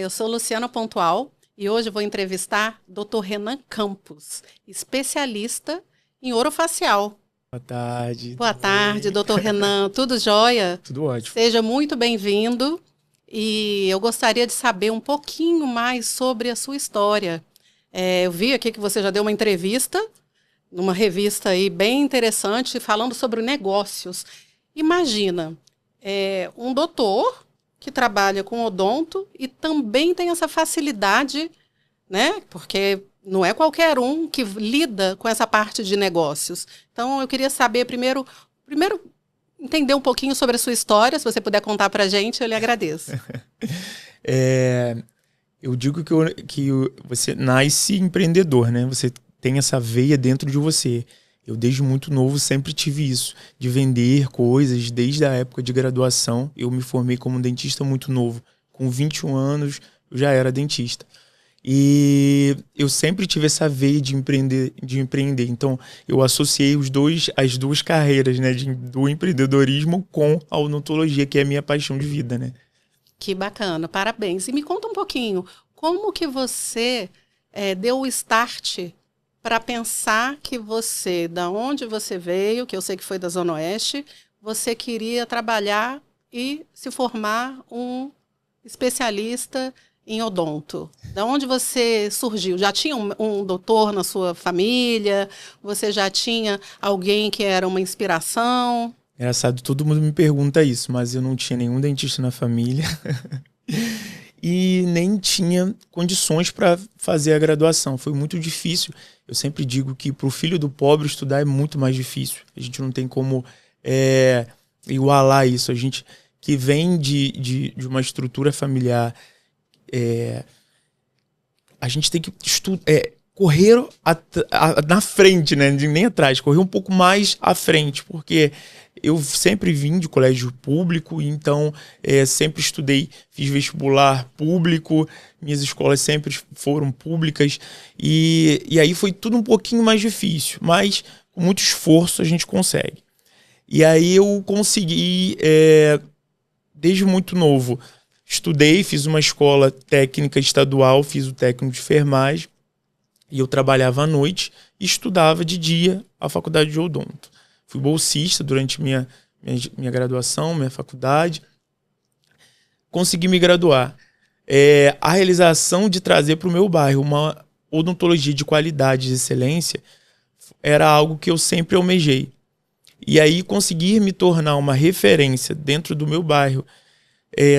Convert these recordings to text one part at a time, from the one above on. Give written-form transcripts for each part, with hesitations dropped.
eu sou Luciana Pontual e hoje eu vou entrevistar Dr. Renan Campos, especialista em orofacial. Boa tarde. Boa tarde, Dr. Renan. Tudo jóia? Tudo ótimo. Seja muito bem-vindo e eu gostaria de saber um pouquinho mais sobre a sua história. Eu vi aqui que você já deu uma entrevista numa revista aí bem interessante falando sobre negócios. Imagina, um doutor que trabalha com odonto e também tem essa facilidade, né? Porque não é qualquer um que lida com essa parte de negócios. Então, eu queria saber primeiro entender um pouquinho sobre a sua história. Se você puder contar para a gente, eu lhe agradeço. Eu digo que você nasce empreendedor, né? Você tem essa veia dentro de você. Eu, desde muito novo, sempre tive isso, de vender coisas. Desde a época de graduação, eu me formei como dentista muito novo. Com 21 anos, eu já era dentista. E eu sempre tive essa veia de empreender. Então, eu associei as duas carreiras, né, do empreendedorismo com a odontologia, que é a minha paixão de vida, né? Que bacana, parabéns. E me conta um pouquinho, como que você deu o start para pensar que você, da onde você veio, que eu sei que foi da Zona Oeste, você queria trabalhar e se formar um especialista em odonto? Da onde você surgiu? Já tinha um doutor na sua família? Você já tinha alguém que era uma inspiração? Engraçado, todo mundo me pergunta isso, mas eu não tinha nenhum dentista na família e nem tinha condições para fazer a graduação. Foi muito difícil. Eu sempre digo que para o filho do pobre estudar é muito mais difícil. A gente não tem como igualar isso. A gente que vem de uma estrutura familiar, a gente tem que correr na frente, né? Nem atrás, correr um pouco mais à frente, porque eu sempre vim de colégio público, então sempre estudei, fiz vestibular público, minhas escolas sempre foram públicas, e aí foi tudo um pouquinho mais difícil, mas com muito esforço a gente consegue. E aí eu consegui, desde muito novo, estudei, fiz uma escola técnica estadual, fiz o técnico de enfermagem, e eu trabalhava à noite e estudava de dia a faculdade de odonto. Fui bolsista durante minha graduação, minha faculdade. Consegui me graduar. A realização de trazer para o meu bairro uma odontologia de qualidade e de excelência era algo que eu sempre almejei. E aí conseguir me tornar uma referência dentro do meu bairro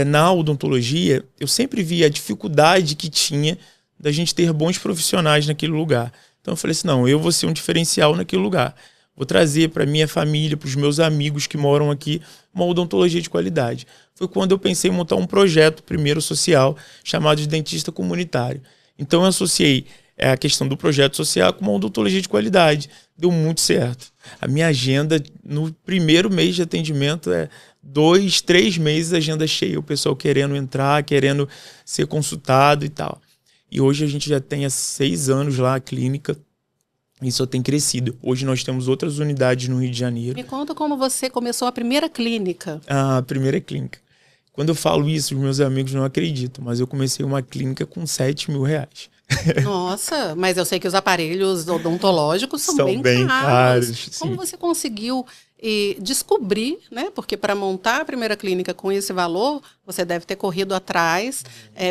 na odontologia, eu sempre vi a dificuldade que tinha da gente ter bons profissionais naquele lugar. Então eu falei assim, não, eu vou ser um diferencial naquele lugar. Vou trazer para minha família, para os meus amigos que moram aqui, uma odontologia de qualidade. Foi quando eu pensei em montar um projeto, primeiro social, chamado de dentista comunitário. Então eu associei a questão do projeto social com uma odontologia de qualidade. Deu muito certo. A minha agenda, no primeiro mês de atendimento, 2, 3 meses a agenda cheia. O pessoal querendo entrar, querendo ser consultado e tal. E hoje a gente já tem há 6 anos lá a clínica. E só tem crescido. Hoje nós temos outras unidades no Rio de Janeiro. Me conta como você começou a primeira clínica. A primeira clínica. Quando eu falo isso, os meus amigos não acreditam, mas eu comecei uma clínica com R$7.000. Nossa, mas eu sei que os aparelhos odontológicos são bem caros. Como você conseguiu descobrir, né? Porque para montar a primeira clínica com esse valor, você deve ter corrido atrás,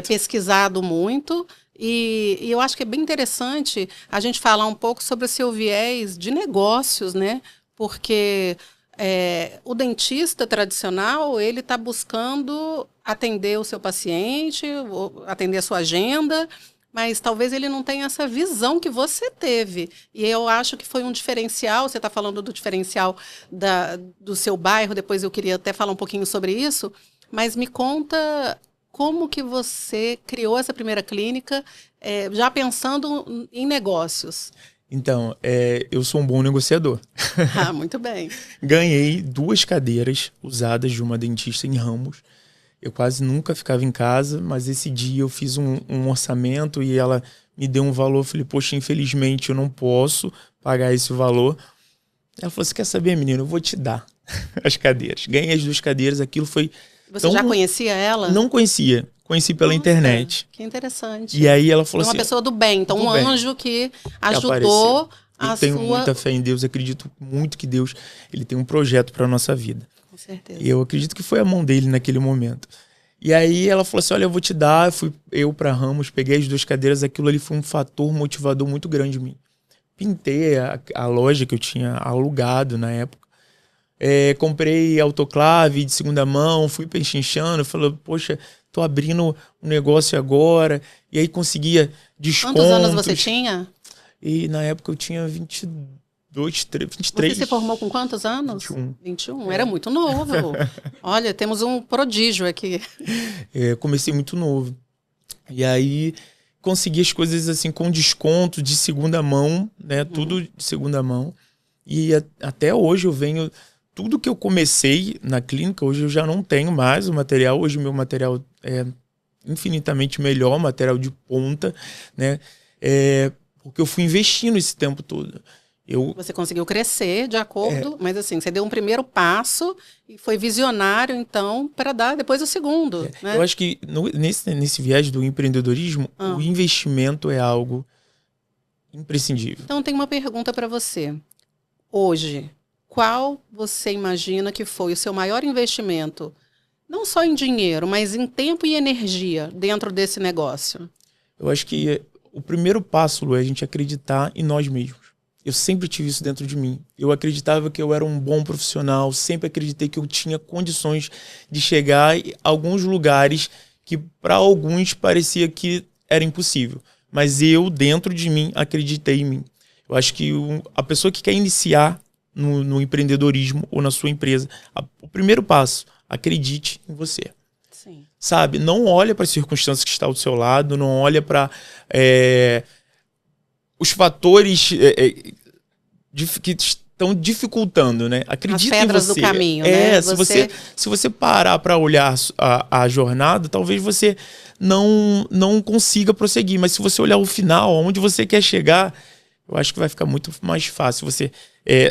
pesquisado muito. E eu acho que é bem interessante a gente falar um pouco sobre o seu viés de negócios, né? Porque o dentista tradicional, ele está buscando atender o seu paciente, atender a sua agenda, mas talvez ele não tenha essa visão que você teve. E eu acho que foi um diferencial, você está falando do diferencial do seu bairro, depois eu queria até falar um pouquinho sobre isso, mas me conta como que você criou essa primeira clínica, já pensando em negócios. Então, eu sou um bom negociador. Ah, muito bem. Ganhei 2 cadeiras usadas de uma dentista em Ramos. Eu quase nunca ficava em casa, mas esse dia eu fiz um orçamento e ela me deu um valor. Eu falei, poxa, infelizmente eu não posso pagar esse valor. Ela falou, você quer saber, menino? Eu vou te dar as cadeiras. Ganhei as 2 cadeiras, aquilo foi... Você já conhecia ela? Não conhecia. conheci pela internet. Que interessante. E aí ela falou uma pessoa do bem, então um anjo que ajudou Eu tenho muita fé em Deus, acredito muito que Deus ele tem um projeto para nossa vida. Com certeza. E eu acredito que foi a mão dele naquele momento. E aí ela falou assim, olha, eu vou te dar, fui eu para Ramos, peguei as 2 cadeiras, aquilo ali foi um fator motivador muito grande em mim. Pintei a loja que eu tinha alugado na época. Comprei autoclave de segunda mão, fui pechinchando, falei, poxa, tô abrindo um negócio agora. E aí conseguia descontos. Quantos anos você tinha? E na época eu tinha 23. Você se formou com quantos anos? 21. Era muito novo. Olha, temos um prodígio aqui. Comecei muito novo. E aí consegui as coisas assim com desconto de segunda mão, né? Tudo de segunda mão. E até hoje eu venho... Tudo que eu comecei na clínica, hoje eu já não tenho mais o material. Hoje o meu material é infinitamente melhor, material de ponta, né? Porque eu fui investindo esse tempo todo. Você conseguiu crescer de acordo, mas assim, você deu um primeiro passo e foi visionário, então, para dar depois o segundo. Né? Eu acho que nesse viés do empreendedorismo, o investimento é algo imprescindível. Então, tem uma pergunta para você. Hoje, qual você imagina que foi o seu maior investimento? Não só em dinheiro, mas em tempo e energia dentro desse negócio? Eu acho que o primeiro passo, Lu, é a gente acreditar em nós mesmos. Eu sempre tive isso dentro de mim. Eu acreditava que eu era um bom profissional, sempre acreditei que eu tinha condições de chegar a alguns lugares que para alguns parecia que era impossível. Mas eu, dentro de mim, acreditei em mim. Eu acho que a pessoa que quer iniciar no empreendedorismo ou na sua empresa, o primeiro passo, acredite em você. Sim. Sabe? Não olha para as circunstâncias que estão do seu lado, não olha para os fatores que estão dificultando, né? Acredita em você. As pedras do caminho, né? Se você parar para olhar a jornada, talvez você não consiga prosseguir. Mas se você olhar o final, onde você quer chegar, eu acho que vai ficar muito mais fácil você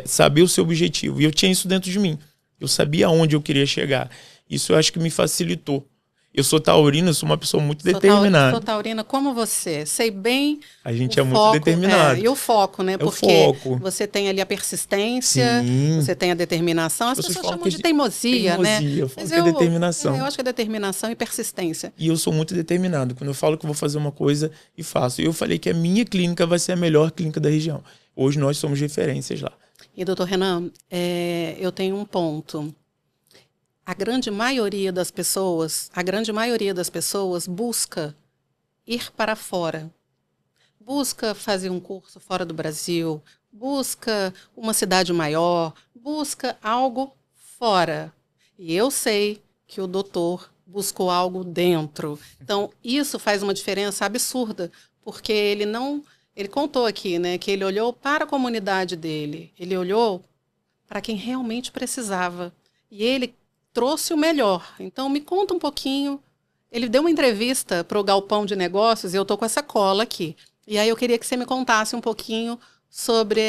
saber o seu objetivo. E eu tinha isso dentro de mim. Eu sabia aonde eu queria chegar. Isso eu acho que me facilitou. Eu sou taurino, eu sou uma pessoa muito determinada. Sou taurina como você. Sei bem. A gente é muito determinado. E o foco, né? Porque você tem ali a persistência, você tem a determinação. As pessoas chamam de teimosia, né? Eu falo que é determinação. Eu acho que é determinação e persistência. E eu sou muito determinado. Quando eu falo que vou fazer uma coisa e faço. Eu falei que a minha clínica vai ser a melhor clínica da região. Hoje nós somos referências lá. E, doutor Renan, eu tenho um ponto. A grande maioria das pessoas busca ir para fora. Busca fazer um curso fora do Brasil, busca uma cidade maior, busca algo fora. E eu sei que o doutor buscou algo dentro. Então, isso faz uma diferença absurda, porque ele contou aqui, né, que ele olhou para a comunidade dele, ele olhou para quem realmente precisava. E ele trouxe o melhor. Então, me conta um pouquinho. Ele deu uma entrevista para o Galpão de Negócios e eu estou com essa cola aqui. E aí eu queria que você me contasse um pouquinho sobre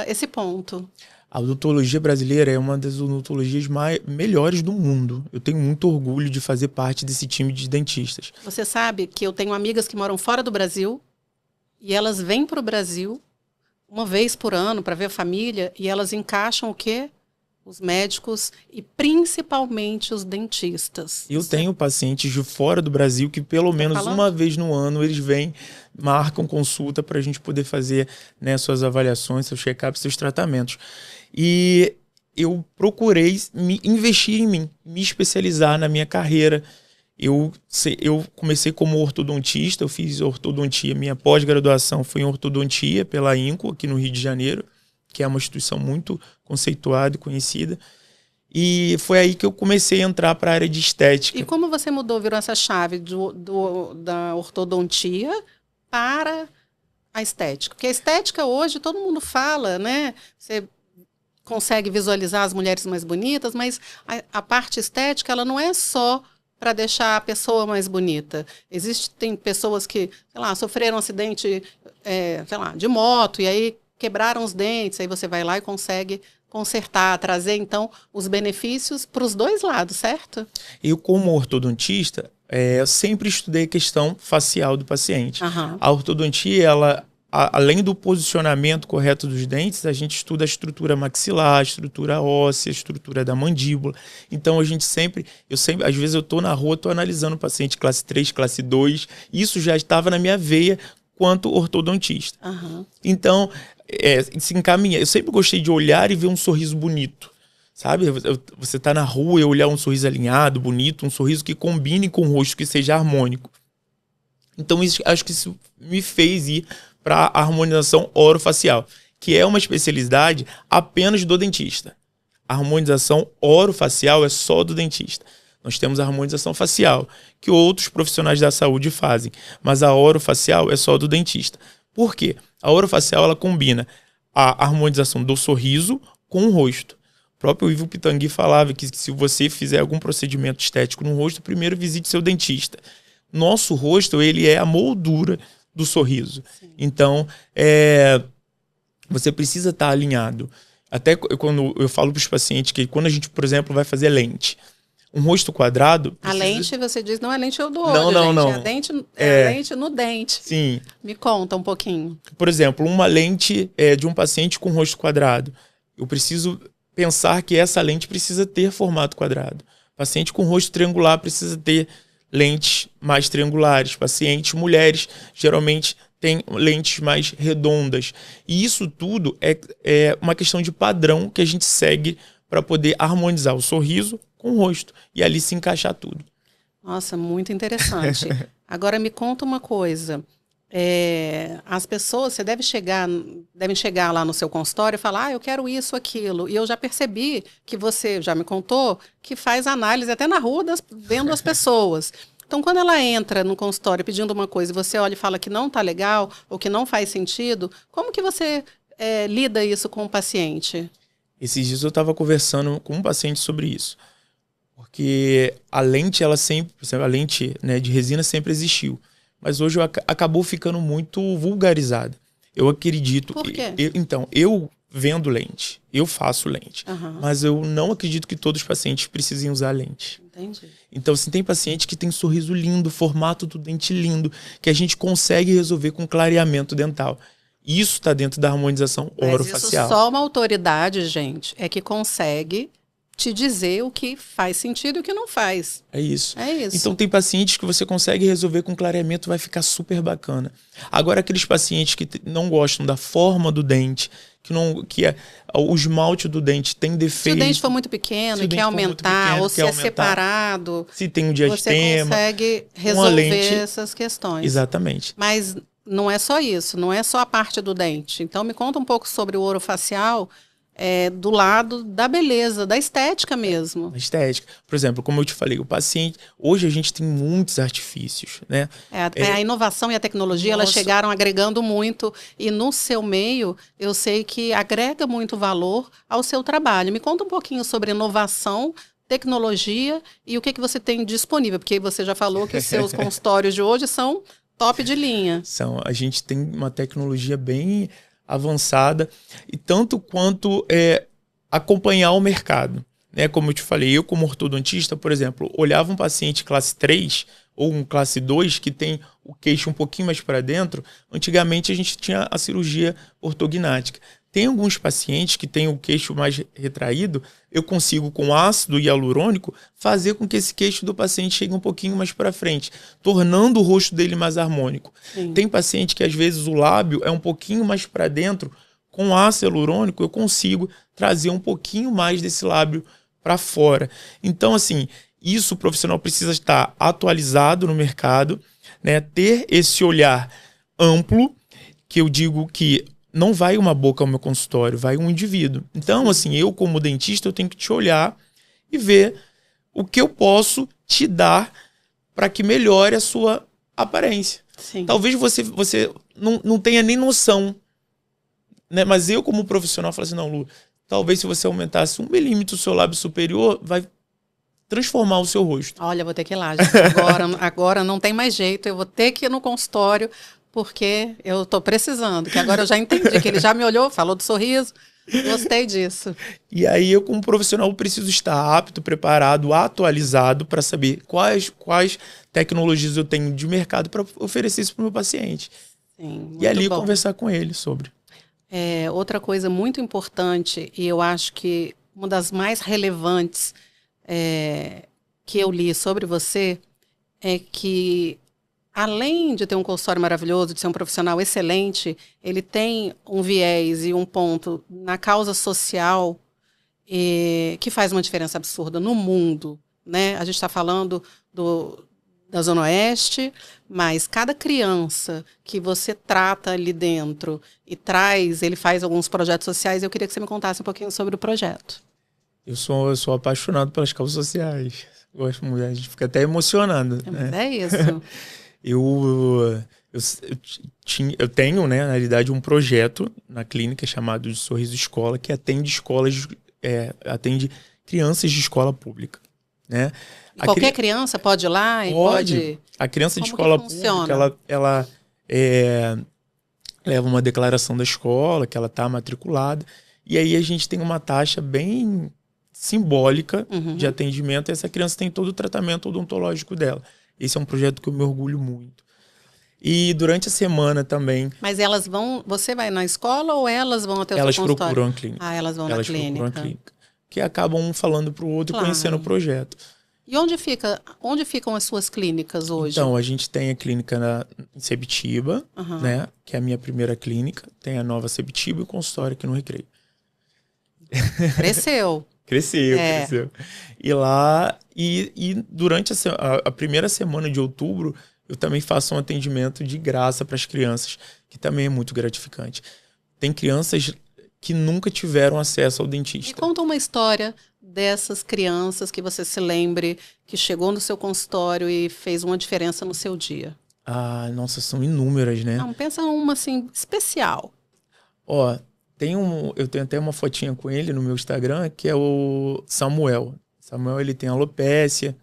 esse ponto. A odontologia brasileira é uma das odontologias melhores do mundo. Eu tenho muito orgulho de fazer parte desse time de dentistas. Você sabe que eu tenho amigas que moram fora do Brasil e elas vêm para o Brasil uma vez por ano para ver a família e elas encaixam o quê? Os médicos e principalmente os dentistas. Eu tenho pacientes de fora do Brasil que pelo menos uma vez no ano eles vêm, marcam consulta para a gente poder fazer, né, suas avaliações, seus check-ups, seus tratamentos. E eu procurei investir em mim, me especializar na minha carreira. Eu comecei como ortodontista, eu fiz ortodontia, minha pós-graduação foi em ortodontia pela INCO, aqui no Rio de Janeiro, que é uma instituição muito conceituada e conhecida. E foi aí que eu comecei a entrar para a área de estética. E como você virou essa chave da ortodontia para a estética? Porque a estética hoje, todo mundo fala, né? Você consegue visualizar as mulheres mais bonitas, mas a parte estética, ela não é só para deixar a pessoa mais bonita. Tem pessoas que, sei lá, sofreram um acidente, de moto, e aí quebraram os dentes, aí você vai lá e consegue consertar, trazer, então, os benefícios para os dois lados, certo? Eu, como ortodontista, eu sempre estudei a questão facial do paciente. A ortodontia, além do posicionamento correto dos dentes, a gente estuda a estrutura maxilar, a estrutura óssea, a estrutura da mandíbula. Então, às vezes eu estou na rua, estou analisando o paciente classe 3, classe 2, isso já estava na minha veia quanto ortodontista. Então, se encaminha. Eu sempre gostei de olhar e ver um sorriso bonito. Sabe? Você tá na rua e olhar um sorriso alinhado, bonito, um sorriso que combine com o rosto, que seja harmônico. Então, acho que isso me fez ir para a harmonização orofacial, que é uma especialidade apenas do dentista. A harmonização orofacial é só do dentista. Nós temos a harmonização facial, que outros profissionais da saúde fazem, mas a orofacial é só do dentista. Por quê? A orofacial, ela combina a harmonização do sorriso com o rosto. O próprio Ivo Pitangui falava que se você fizer algum procedimento estético no rosto, primeiro visite seu dentista. Nosso rosto, ele é a moldura do sorriso. Sim. Então, você precisa estar alinhado. Até quando eu falo para os pacientes que quando a gente, por exemplo, vai fazer lente, um rosto quadrado... Precisa... A lente, você diz, não é lente do olho, não. É a lente no dente. Sim. Me conta um pouquinho. Por exemplo, uma lente de um paciente com rosto quadrado. Eu preciso pensar que essa lente precisa ter formato quadrado. Paciente com rosto triangular precisa ter lentes mais triangulares. Pacientes, mulheres, geralmente têm lentes mais redondas. E isso tudo é uma questão de padrão que a gente segue para poder harmonizar o sorriso com o rosto. E ali se encaixar tudo. Nossa, muito interessante. Agora me conta uma coisa. As pessoas, você devem chegar lá no seu consultório e falar, eu quero isso, aquilo. E eu já percebi que você já me contou que faz análise até na rua vendo as pessoas. Então, quando ela entra no consultório pedindo uma coisa e você olha e fala que não está legal ou que não faz sentido, como que você lida isso com o paciente? Esses dias eu estava conversando com um paciente sobre isso. Porque a lente, a lente, né, de resina sempre existiu. Mas hoje acabou ficando muito vulgarizada. Eu acredito... Por quê? Eu vendo lente, eu faço lente. Mas eu não acredito que todos os pacientes precisem usar lente. Entendi. Então, assim, tem paciente que tem sorriso lindo, formato do dente lindo, que a gente consegue resolver com clareamento dental. Isso está dentro da harmonização orofacial. Isso só uma autoridade, gente, é que consegue te dizer o que faz sentido e o que não faz. É isso. Então tem pacientes que você consegue resolver com clareamento, vai ficar super bacana. Agora aqueles pacientes que não gostam da forma do dente, o esmalte do dente tem defeito. Se o dente for muito pequeno e quer aumentar, ou se é separado, se tem um diastema, você consegue resolver essas questões. Exatamente. Mas não é só isso, não é só a parte do dente. Então me conta um pouco sobre o orofacial, do lado da beleza, da estética mesmo. A estética. Por exemplo, como eu te falei, o paciente... Hoje a gente tem muitos artifícios, né? A inovação e a tecnologia, elas chegaram agregando muito. E no seu meio, eu sei que agrega muito valor ao seu trabalho. Me conta um pouquinho sobre inovação, tecnologia e o que você tem disponível. Porque você já falou que os seus consultórios de hoje são top de linha. A gente tem uma tecnologia bem avançada, e tanto quanto acompanhar o mercado. Né? Como eu te falei, eu como ortodontista, por exemplo, olhava um paciente classe 3 ou um classe 2 que tem o queixo um pouquinho mais para dentro, antigamente a gente tinha a cirurgia ortognática. Tem alguns pacientes que têm o queixo mais retraído, eu consigo com ácido hialurônico fazer com que esse queixo do paciente chegue um pouquinho mais para frente, tornando o rosto dele mais harmônico. Sim. Tem paciente que às vezes o lábio é um pouquinho mais para dentro, com ácido hialurônico eu consigo trazer um pouquinho mais desse lábio para fora. Então, assim, isso o profissional precisa estar atualizado no mercado, né? Ter esse olhar amplo, que eu digo que não vai uma boca ao meu consultório, vai um indivíduo. Então, assim, eu como dentista, eu tenho que te olhar e ver o que eu posso te dar para que melhore a sua aparência. Sim. Talvez você não tenha nem noção, né? Mas eu como profissional falo assim, não, Lu, talvez se você aumentasse 1 milímetro o seu lábio superior, vai transformar o seu rosto. Olha, vou ter que ir lá, gente. Agora não tem mais jeito, eu vou ter que ir no consultório, porque eu estou precisando, que agora eu já entendi, que ele já me olhou, falou do sorriso, Gostei disso. E aí eu, como profissional, preciso estar apto, preparado, atualizado para saber quais tecnologias eu tenho de mercado para oferecer isso para o meu paciente. Sim, e ali bom. conversar com ele sobre. Outra coisa muito importante, e eu acho que uma das mais relevantes que eu li sobre você é que, além de ter um consultório maravilhoso, de ser um profissional excelente, ele tem um viés e um ponto na causa social que faz uma diferença absurda no mundo, né? A gente está falando da Zona Oeste, mas cada criança que você trata ali dentro e ele faz alguns projetos sociais. Eu queria que você me contasse um pouquinho sobre o projeto. Eu sou apaixonado pelas causas sociais. Gosto muito, a gente fica até emocionado. Mas né? é isso. Eu tenho, né, na realidade, um projeto na clínica chamado de Sorriso Escola, que atende atende crianças de escola pública. Né? Qualquer criança pode ir lá? Pode. A criança de escola pública, ela leva uma declaração da escola, que ela está matriculada, e aí a gente tem uma taxa bem simbólica de atendimento, e essa criança tem todo o tratamento odontológico dela. Esse é um projeto que eu me orgulho muito. E durante a semana também... Mas elas vão... Você vai na escola ou elas vão até o seu consultório? Elas procuram a clínica. Elas vão na clínica. Procuram a clínica. Que acabam um falando para o outro e conhecendo o projeto. E onde ficam as suas clínicas hoje? Então, a gente tem a clínica em Sebitiba, né, que é a minha primeira clínica. Tem a Nova Sebitiba e o consultório aqui no Recreio. Cresceu. Cresceu. E lá, e durante a primeira semana de outubro, eu também faço um atendimento de graça para as crianças, que também é muito gratificante. Tem crianças que nunca tiveram acesso ao dentista. Me conta uma história dessas crianças que você se lembre, que chegou no seu consultório e fez uma diferença no seu dia. Nossa, são inúmeras, né? Não, pensa uma assim, especial. Eu tenho até uma fotinha com ele no meu Instagram, que é o Samuel. Samuel, ele tem alopécia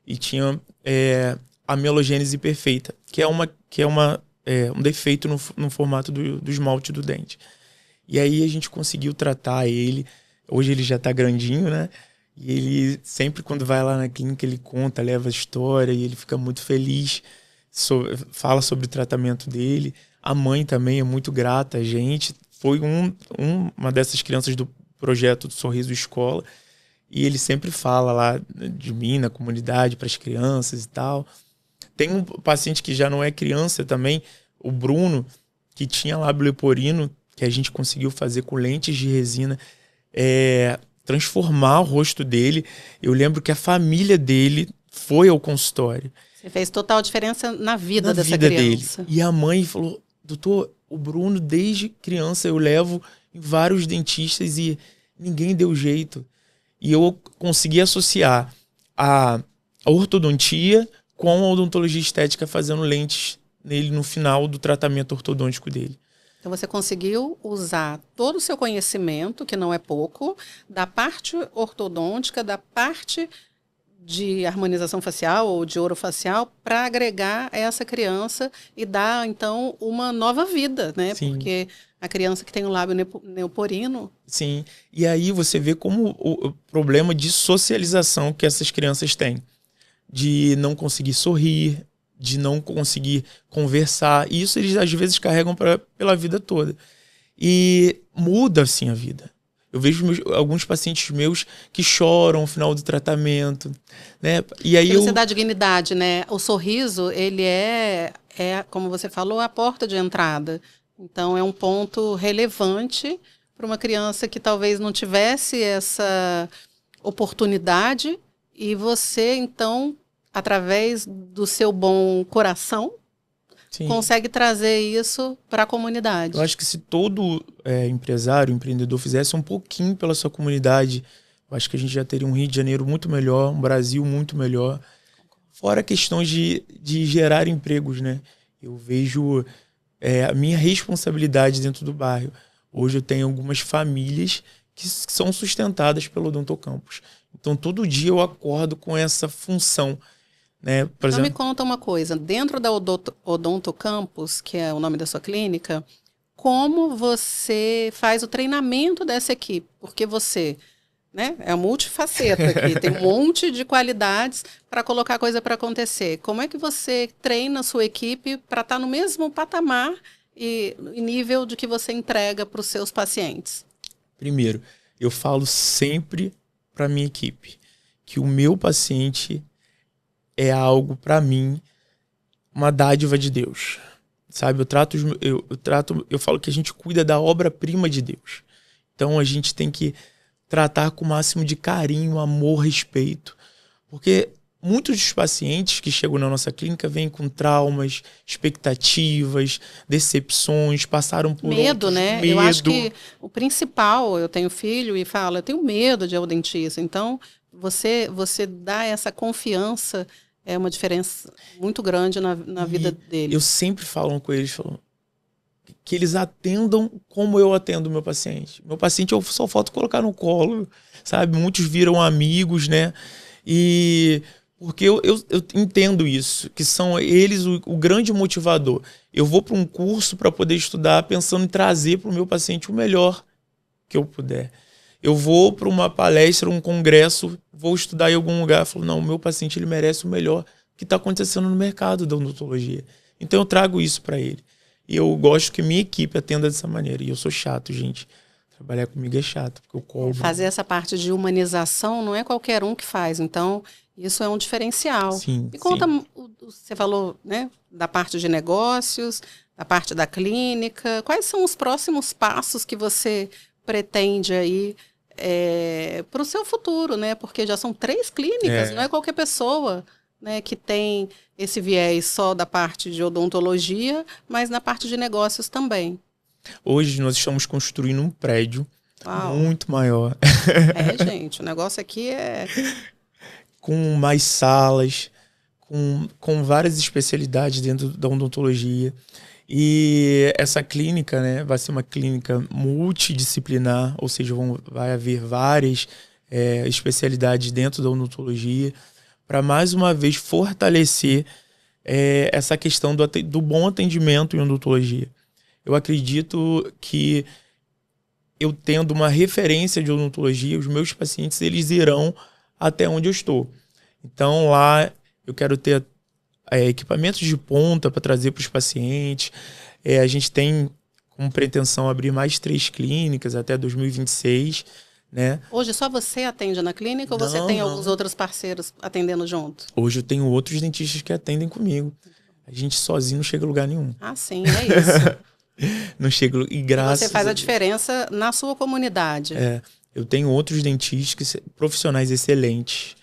e tinha a mielogênese perfeita, que é um defeito no formato do esmalte do dente. E aí a gente conseguiu tratar ele. Hoje ele já tá grandinho, né? E ele sempre, quando vai lá na clínica, ele conta, leva a história e ele fica muito feliz, fala sobre o tratamento dele. A mãe também é muito grata a gente. Foi uma dessas crianças do projeto do Sorriso Escola. E ele sempre fala lá de mim na comunidade para as crianças e tal. Tem um paciente que já não é criança também, o Bruno, que tinha lábio leporino, que a gente conseguiu fazer com lentes de resina, transformar o rosto dele. Eu lembro que a família dele foi ao consultório. Você fez total diferença na vida dessa criança. Dele. E a mãe falou, doutor, o Bruno desde criança eu levo em vários dentistas e ninguém deu jeito. E eu consegui associar a ortodontia com a odontologia estética, fazendo lentes nele no final do tratamento ortodôntico dele. Então você conseguiu usar todo o seu conhecimento, que não é pouco, da parte ortodôntica, da parte de harmonização facial ou de orofacial, para agregar a essa criança e dar, então, uma nova vida, né? Sim. Porque a criança que tem o lábio neoporino... Sim, e aí você vê como o problema de socialização que essas crianças têm. De não conseguir sorrir, de não conseguir conversar. E isso eles às vezes carregam pela vida toda. E muda assim a vida. Eu vejo alguns pacientes meus que choram no final do tratamento, né? E aí você dá dignidade, né? O sorriso, ele como você falou, a porta de entrada. Então é um ponto relevante para uma criança que talvez não tivesse essa oportunidade, e você, então, através do seu bom coração, sim, consegue trazer isso para a comunidade. Eu acho que se todo empresário, empreendedor fizesse um pouquinho pela sua comunidade, eu acho que a gente já teria um Rio de Janeiro muito melhor, um Brasil muito melhor. Fora questões de gerar empregos, né? Eu vejo a minha responsabilidade dentro do bairro. Hoje eu tenho algumas famílias que são sustentadas pelo Odontocampus. Então todo dia eu acordo com essa função. Né? Por exemplo, me conta uma coisa, dentro da Odontocampus, que é o nome da sua clínica, como você faz o treinamento dessa equipe, porque você, né, é multifaceta aqui, tem um monte de qualidades para colocar coisa para acontecer. Como é que você treina a sua equipe para estar no mesmo patamar e nível de que você entrega para os seus pacientes? Primeiro, eu falo sempre para minha equipe que o meu paciente é algo, para mim, uma dádiva de Deus. Sabe, eu falo que a gente cuida da obra-prima de Deus. Então a gente tem que tratar com o máximo de carinho, amor, respeito. Porque muitos dos pacientes que chegam na nossa clínica vêm com traumas, expectativas, decepções, passaram por medo, né? Medo. Eu acho que o principal, eu tenho filho e falo, eu tenho medo de ir ao dentista. Então, você dá essa confiança, é uma diferença muito grande na vida deles. Eu sempre falo com eles, que eles atendam como eu atendo o meu paciente. Meu paciente eu só falta colocar no colo, sabe? Muitos viram amigos, né? E porque eu entendo isso, que são eles o grande motivador. Eu vou para um curso para poder estudar pensando em trazer para o meu paciente o melhor que eu puder. Eu vou para uma palestra, um congresso, vou estudar em algum lugar, falo, não, o meu paciente ele merece o melhor que está acontecendo no mercado da odontologia. Então eu trago isso para ele. E eu gosto que minha equipe atenda dessa maneira. E eu sou chato, gente. Trabalhar comigo é chato, porque eu cobro. Fazer essa parte de humanização não é qualquer um que faz. Então, isso é um diferencial. Sim, Me conta, você falou, né, da parte de negócios, da parte da clínica. Quais são os próximos passos que você pretende aí para o seu futuro, né? Porque já são 3 clínicas, não é qualquer pessoa, né, que tem esse viés só da parte de odontologia, mas na parte de negócios também. Hoje nós estamos construindo um prédio muito maior. Gente, o negócio aqui é... com mais salas, com várias especialidades dentro da odontologia. E essa clínica, né, vai ser uma clínica multidisciplinar, ou seja, vai haver várias especialidades dentro da odontologia, para mais uma vez fortalecer essa questão do bom atendimento em odontologia. Eu acredito que eu tendo uma referência de odontologia, os meus pacientes eles irão até onde eu estou. Então lá eu quero ter equipamentos de ponta para trazer para os pacientes. A gente tem como pretensão abrir mais 3 clínicas até 2026. Né? Hoje só você atende na clínica ou você tem alguns outros parceiros atendendo junto? Hoje eu tenho outros dentistas que atendem comigo. A gente sozinho não chega a lugar nenhum. Ah, sim, é isso. Não chega, e graças você faz a diferença na sua comunidade. Eu tenho outros dentistas, profissionais excelentes,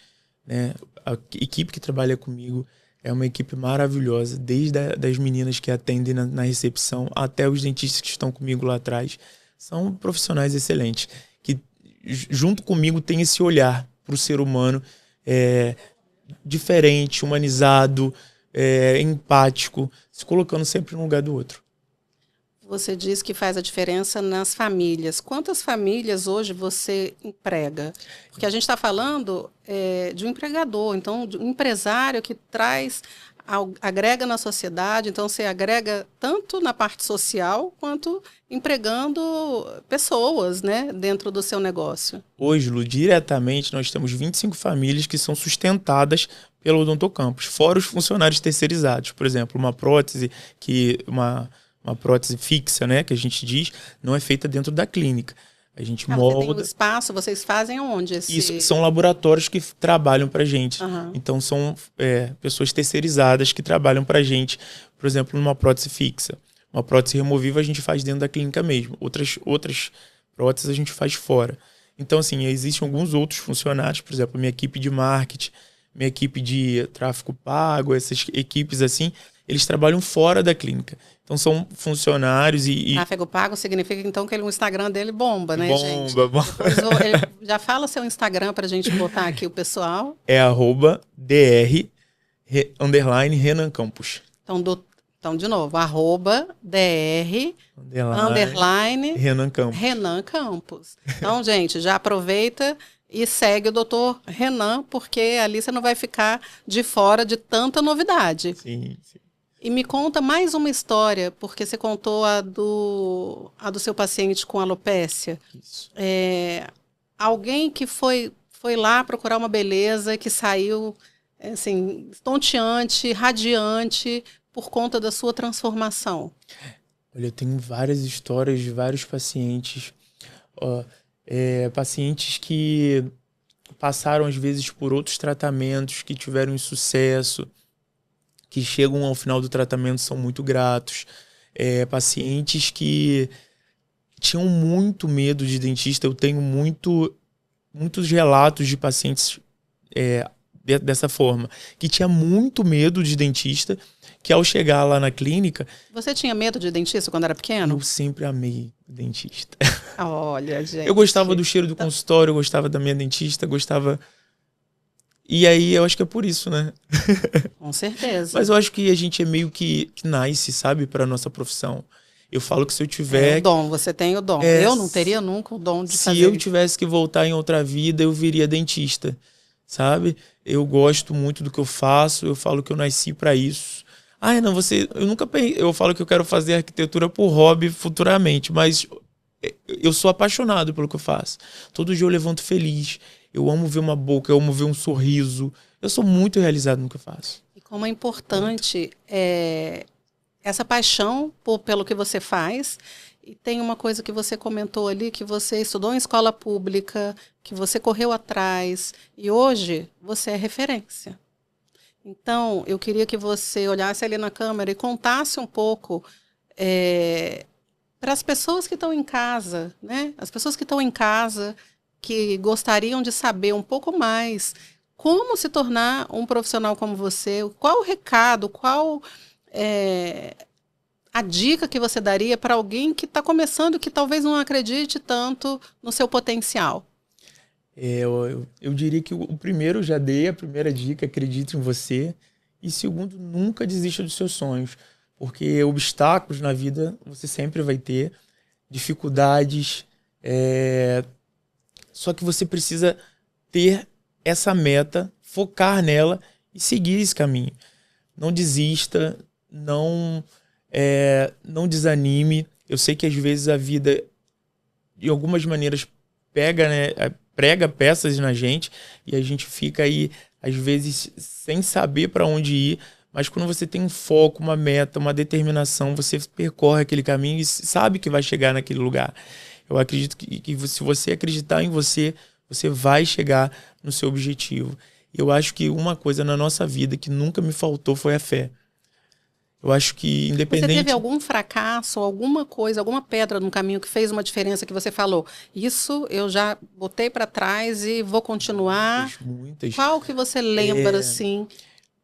né? A equipe que trabalha comigo é uma equipe maravilhosa, desde das meninas que atendem na recepção até os dentistas que estão comigo lá atrás. São profissionais excelentes, que junto comigo tem esse olhar para o ser humano diferente, humanizado, empático, se colocando sempre no lugar do outro. Você diz que faz a diferença nas famílias. Quantas famílias hoje você emprega? Porque a gente está falando de um empregador, então de um empresário que agrega na sociedade, então você agrega tanto na parte social quanto empregando pessoas, né, dentro do seu negócio. Hoje, Lu, diretamente nós temos 25 famílias que são sustentadas pelo Odontocampus, fora os funcionários terceirizados. Por exemplo, uma prótese uma prótese fixa, né, que a gente diz, não é feita dentro da clínica. A gente molda... Você tem um espaço, vocês fazem onde? Isso, são laboratórios que trabalham para a gente. Então, são pessoas terceirizadas que trabalham para a gente, por exemplo, numa prótese fixa. Uma prótese removível a gente faz dentro da clínica mesmo. Outras próteses a gente faz fora. Então, assim, existem alguns outros funcionários, por exemplo, minha equipe de marketing, minha equipe de tráfego pago, essas equipes assim, eles trabalham fora da clínica. Então são funcionários e... Tráfego pago significa então que o Instagram dele bomba, né, gente? Bomba. Já fala seu Instagram pra gente botar aqui o pessoal. É @dr_Renan Campos. Então, de novo, @dr_ Renan Campos. Então, gente, já aproveita e segue o Dr. Renan, porque ali você não vai ficar de fora de tanta novidade. Sim. E me conta mais uma história, porque você contou a do seu paciente com alopécia. Isso. Alguém que foi lá procurar uma beleza, que saiu assim, estonteante, radiante, por conta da sua transformação. Olha, eu tenho várias histórias de vários pacientes. Pacientes que passaram, às vezes, por outros tratamentos, que tiveram insucesso, que chegam ao final do tratamento, são muito gratos. Pacientes que tinham muito medo de dentista. Eu tenho muitos relatos de pacientes dessa forma, que tinha muito medo de dentista, que ao chegar lá na clínica... Você tinha medo de dentista quando era pequeno? Eu sempre amei dentista. Olha, gente. Eu gostava do cheiro do consultório, eu gostava da minha dentista, gostava... E aí eu acho que é por isso, né? Com certeza. Mas eu acho que a gente é meio que nasce, sabe, para nossa profissão. Eu falo que se eu tiver... o dom, você tem o dom. Eu não teria nunca o dom de fazer. Se eu tivesse que voltar em outra vida, eu viria dentista, sabe? Eu gosto muito do que eu faço, eu falo que eu nasci para isso. Não, eu nunca pensei... Eu falo que eu quero fazer arquitetura por hobby futuramente, mas eu sou apaixonado pelo que eu faço. Todo dia eu levanto feliz, eu amo ver uma boca, eu amo ver um sorriso. Eu sou muito realizado no que eu faço. E como é importante essa paixão pelo que você faz. E tem uma coisa que você comentou ali, que você estudou em escola pública, que você correu atrás, e hoje você é referência. Então, eu queria que você olhasse ali na câmera e contasse um pouco para as pessoas que estão em casa, né? As pessoas que estão em casa, que gostariam de saber um pouco mais como se tornar um profissional como você, qual o recado, qual a dica que você daria para alguém que está começando, que talvez não acredite tanto no seu potencial? Eu diria que o primeiro, eu já dei a primeira dica, acredite em você. E segundo, nunca desista dos seus sonhos. Porque obstáculos na vida você sempre vai ter, dificuldades. Só que você precisa ter essa meta, focar nela e seguir esse caminho. Não desista, não desanime. Eu sei que às vezes a vida, de algumas maneiras, prega peças na gente e a gente fica aí, às vezes, sem saber para onde ir. Mas quando você tem um foco, uma meta, uma determinação, você percorre aquele caminho e sabe que vai chegar naquele lugar. Eu acredito que se você acreditar em você, você vai chegar no seu objetivo. Eu acho que uma coisa na nossa vida que nunca me faltou foi a fé. Eu acho que independente... Você teve algum fracasso, alguma coisa, alguma pedra no caminho que fez uma diferença que você falou? Isso eu já botei para trás e vou continuar. Muitas. Qual que você lembra, assim?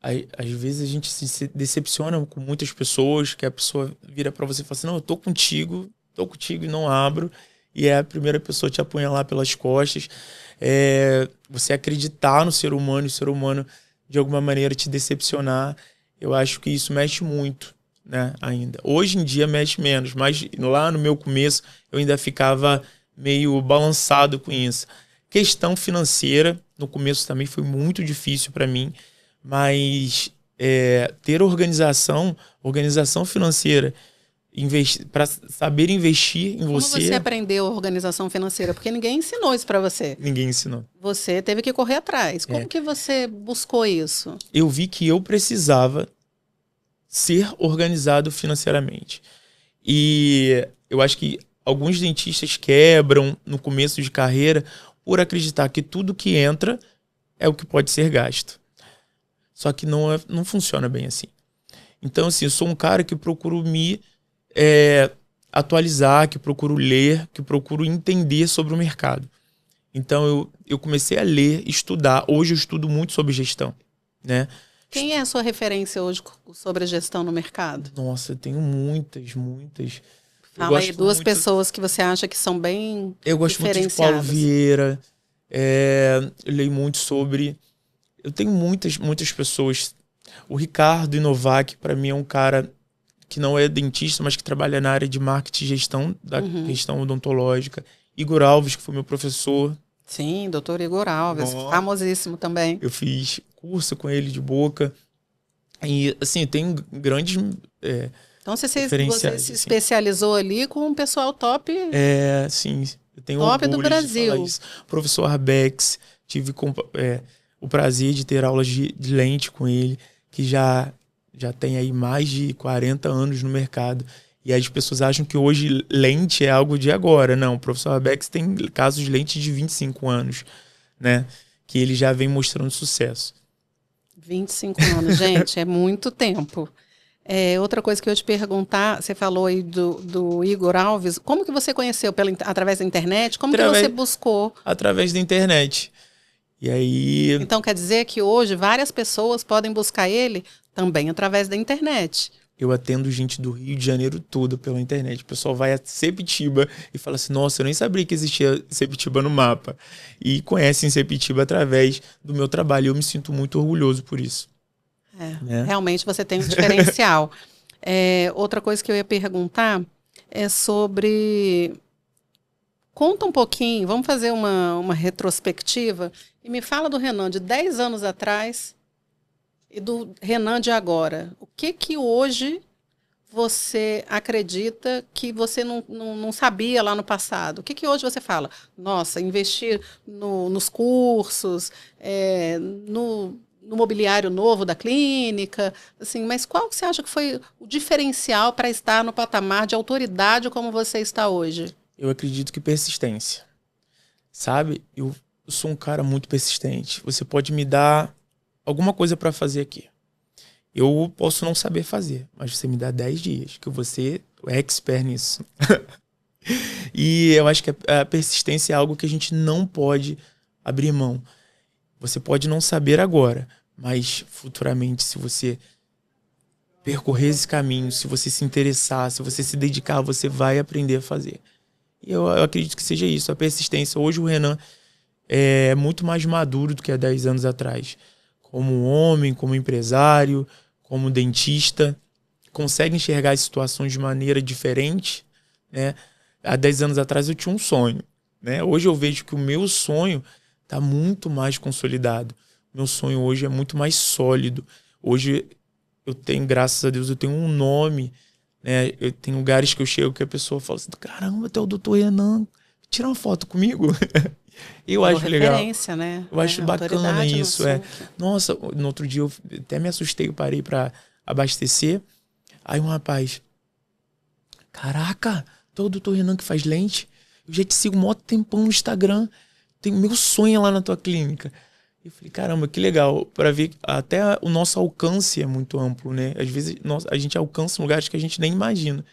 Às vezes a gente se decepciona com muitas pessoas, que a pessoa vira para você e fala assim, não, eu tô contigo e não abro. E é a primeira pessoa a te apunhalar pelas costas. Você acreditar no ser humano e o ser humano, de alguma maneira, te decepcionar. Eu acho que isso mexe muito, né, ainda. Hoje em dia mexe menos, mas lá no meu começo eu ainda ficava meio balançado com isso. Questão financeira, no começo também foi muito difícil para mim, mas ter organização financeira, para saber investir em você... Como você aprendeu organização financeira? Porque ninguém ensinou isso para você. Ninguém ensinou. Você teve que correr atrás. Como que você buscou isso? Eu vi que eu precisava ser organizado financeiramente. E eu acho que alguns dentistas quebram no começo de carreira por acreditar que tudo que entra é o que pode ser gasto. Só que não funciona bem assim. Então, assim, eu sou um cara que procuro me atualizar, que procuro ler, que procuro entender sobre o mercado. Então, eu comecei a ler, estudar. Hoje eu estudo muito sobre gestão, né? Quem é a sua referência hoje sobre a gestão no mercado? Nossa, eu tenho muitas. Fala aí duas pessoas que você acha que são bem diferenciadas. Eu gosto muito de Paulo Vieira. Eu leio muito sobre... Eu tenho muitas pessoas. O Ricardo Inovac, para mim, é um cara que não é dentista, mas que trabalha na área de marketing e gestão, da questão odontológica. Igor Alves, que foi meu professor. Sim, doutor Igor Alves, famosíssimo também. Eu fiz curso com ele de boca. E, assim, tem grandes então, você se assim. especializou ali com um pessoal top. Sim. Eu tenho top orgulho do Brasil. de falar isso. Professor Arbex, tive o prazer de ter aulas de lente com ele, que já tem aí mais de 40 anos no mercado. E as pessoas acham que hoje lente é algo de agora. Não, o professor Arbex tem casos de lente de 25 anos, né? Que ele já vem mostrando sucesso. 25 anos, gente, é muito tempo. Outra coisa que eu ia te perguntar, você falou aí do Igor Alves, como que você conheceu? Através da internet? Como que você buscou? Através da internet. E aí... Então quer dizer que hoje várias pessoas podem buscar ele também através da internet. Eu atendo gente do Rio de Janeiro todo pela internet. O pessoal vai a Sepitiba e fala assim, nossa, eu nem sabia que existia Sepitiba no mapa. E conhecem Sepitiba através do meu trabalho. E eu me sinto muito orgulhoso por isso. Né? Realmente você tem um diferencial. Outra coisa que eu ia perguntar é sobre... Conta um pouquinho, vamos fazer uma retrospectiva e me fala do Renan de 10 anos atrás e do Renan de agora. O que hoje você acredita que você não sabia lá no passado? O que hoje você fala? Nossa, investir nos cursos, no mobiliário novo da clínica, assim, mas qual que você acha que foi o diferencial para estar no patamar de autoridade como você está hoje? Eu acredito que persistência. Sabe? Eu sou um cara muito persistente. Você pode me dar alguma coisa para fazer aqui. Eu posso não saber fazer, mas você me dá 10 dias, que você é expert nisso. E eu acho que a persistência é algo que a gente não pode abrir mão. Você pode não saber agora, mas futuramente, se você percorrer esse caminho, se você se interessar, se você se dedicar, você vai aprender a fazer. E eu acredito que seja isso, a persistência. Hoje o Renan é muito mais maduro do que há 10 anos atrás. Como homem, como empresário, como dentista, consegue enxergar as situações de maneira diferente, né? Há 10 anos atrás eu tinha um sonho, né? Hoje eu vejo que o meu sonho está muito mais consolidado. Meu sonho hoje é muito mais sólido. Hoje eu tenho, graças a Deus, eu tenho um nome, né? Eu tenho lugares que eu chego que a pessoa fala assim, caramba, até o doutor Renan, tira uma foto comigo. Eu acho legal. Né? Eu acho bacana isso. Nossa, no outro dia eu até me assustei, eu parei para abastecer. Aí um rapaz, caraca, tu é o doutor Renan que faz lente? Eu já te sigo um maior tempão no Instagram. Tem meu sonho lá na tua clínica. Eu falei, caramba, que legal. Para ver, até o nosso alcance é muito amplo, né? Às vezes a gente alcança lugares que a gente nem imagina.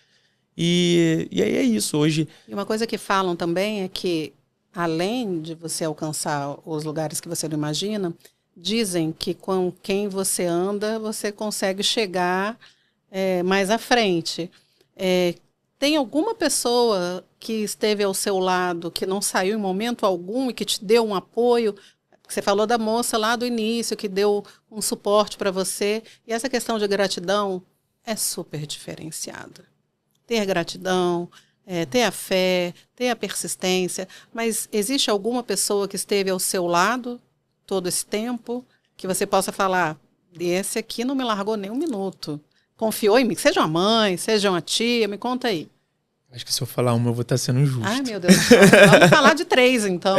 E aí é isso. Hoje... E uma coisa que falam também é que, além de você alcançar os lugares que você não imagina, dizem que com quem você anda, você consegue chegar mais à frente. Tem alguma pessoa que esteve ao seu lado, que não saiu em momento algum e que te deu um apoio? Você falou da moça lá do início, que deu um suporte para você. E essa questão de gratidão é super diferenciada. Ter gratidão... ter a fé, ter a persistência, mas existe alguma pessoa que esteve ao seu lado todo esse tempo, que você possa falar, esse aqui não me largou nem um minuto, confiou em mim, seja uma mãe, seja uma tia, me conta aí. Acho que se eu falar uma, eu vou estar sendo injusto. Ai, meu Deus, vamos falar de 3, então.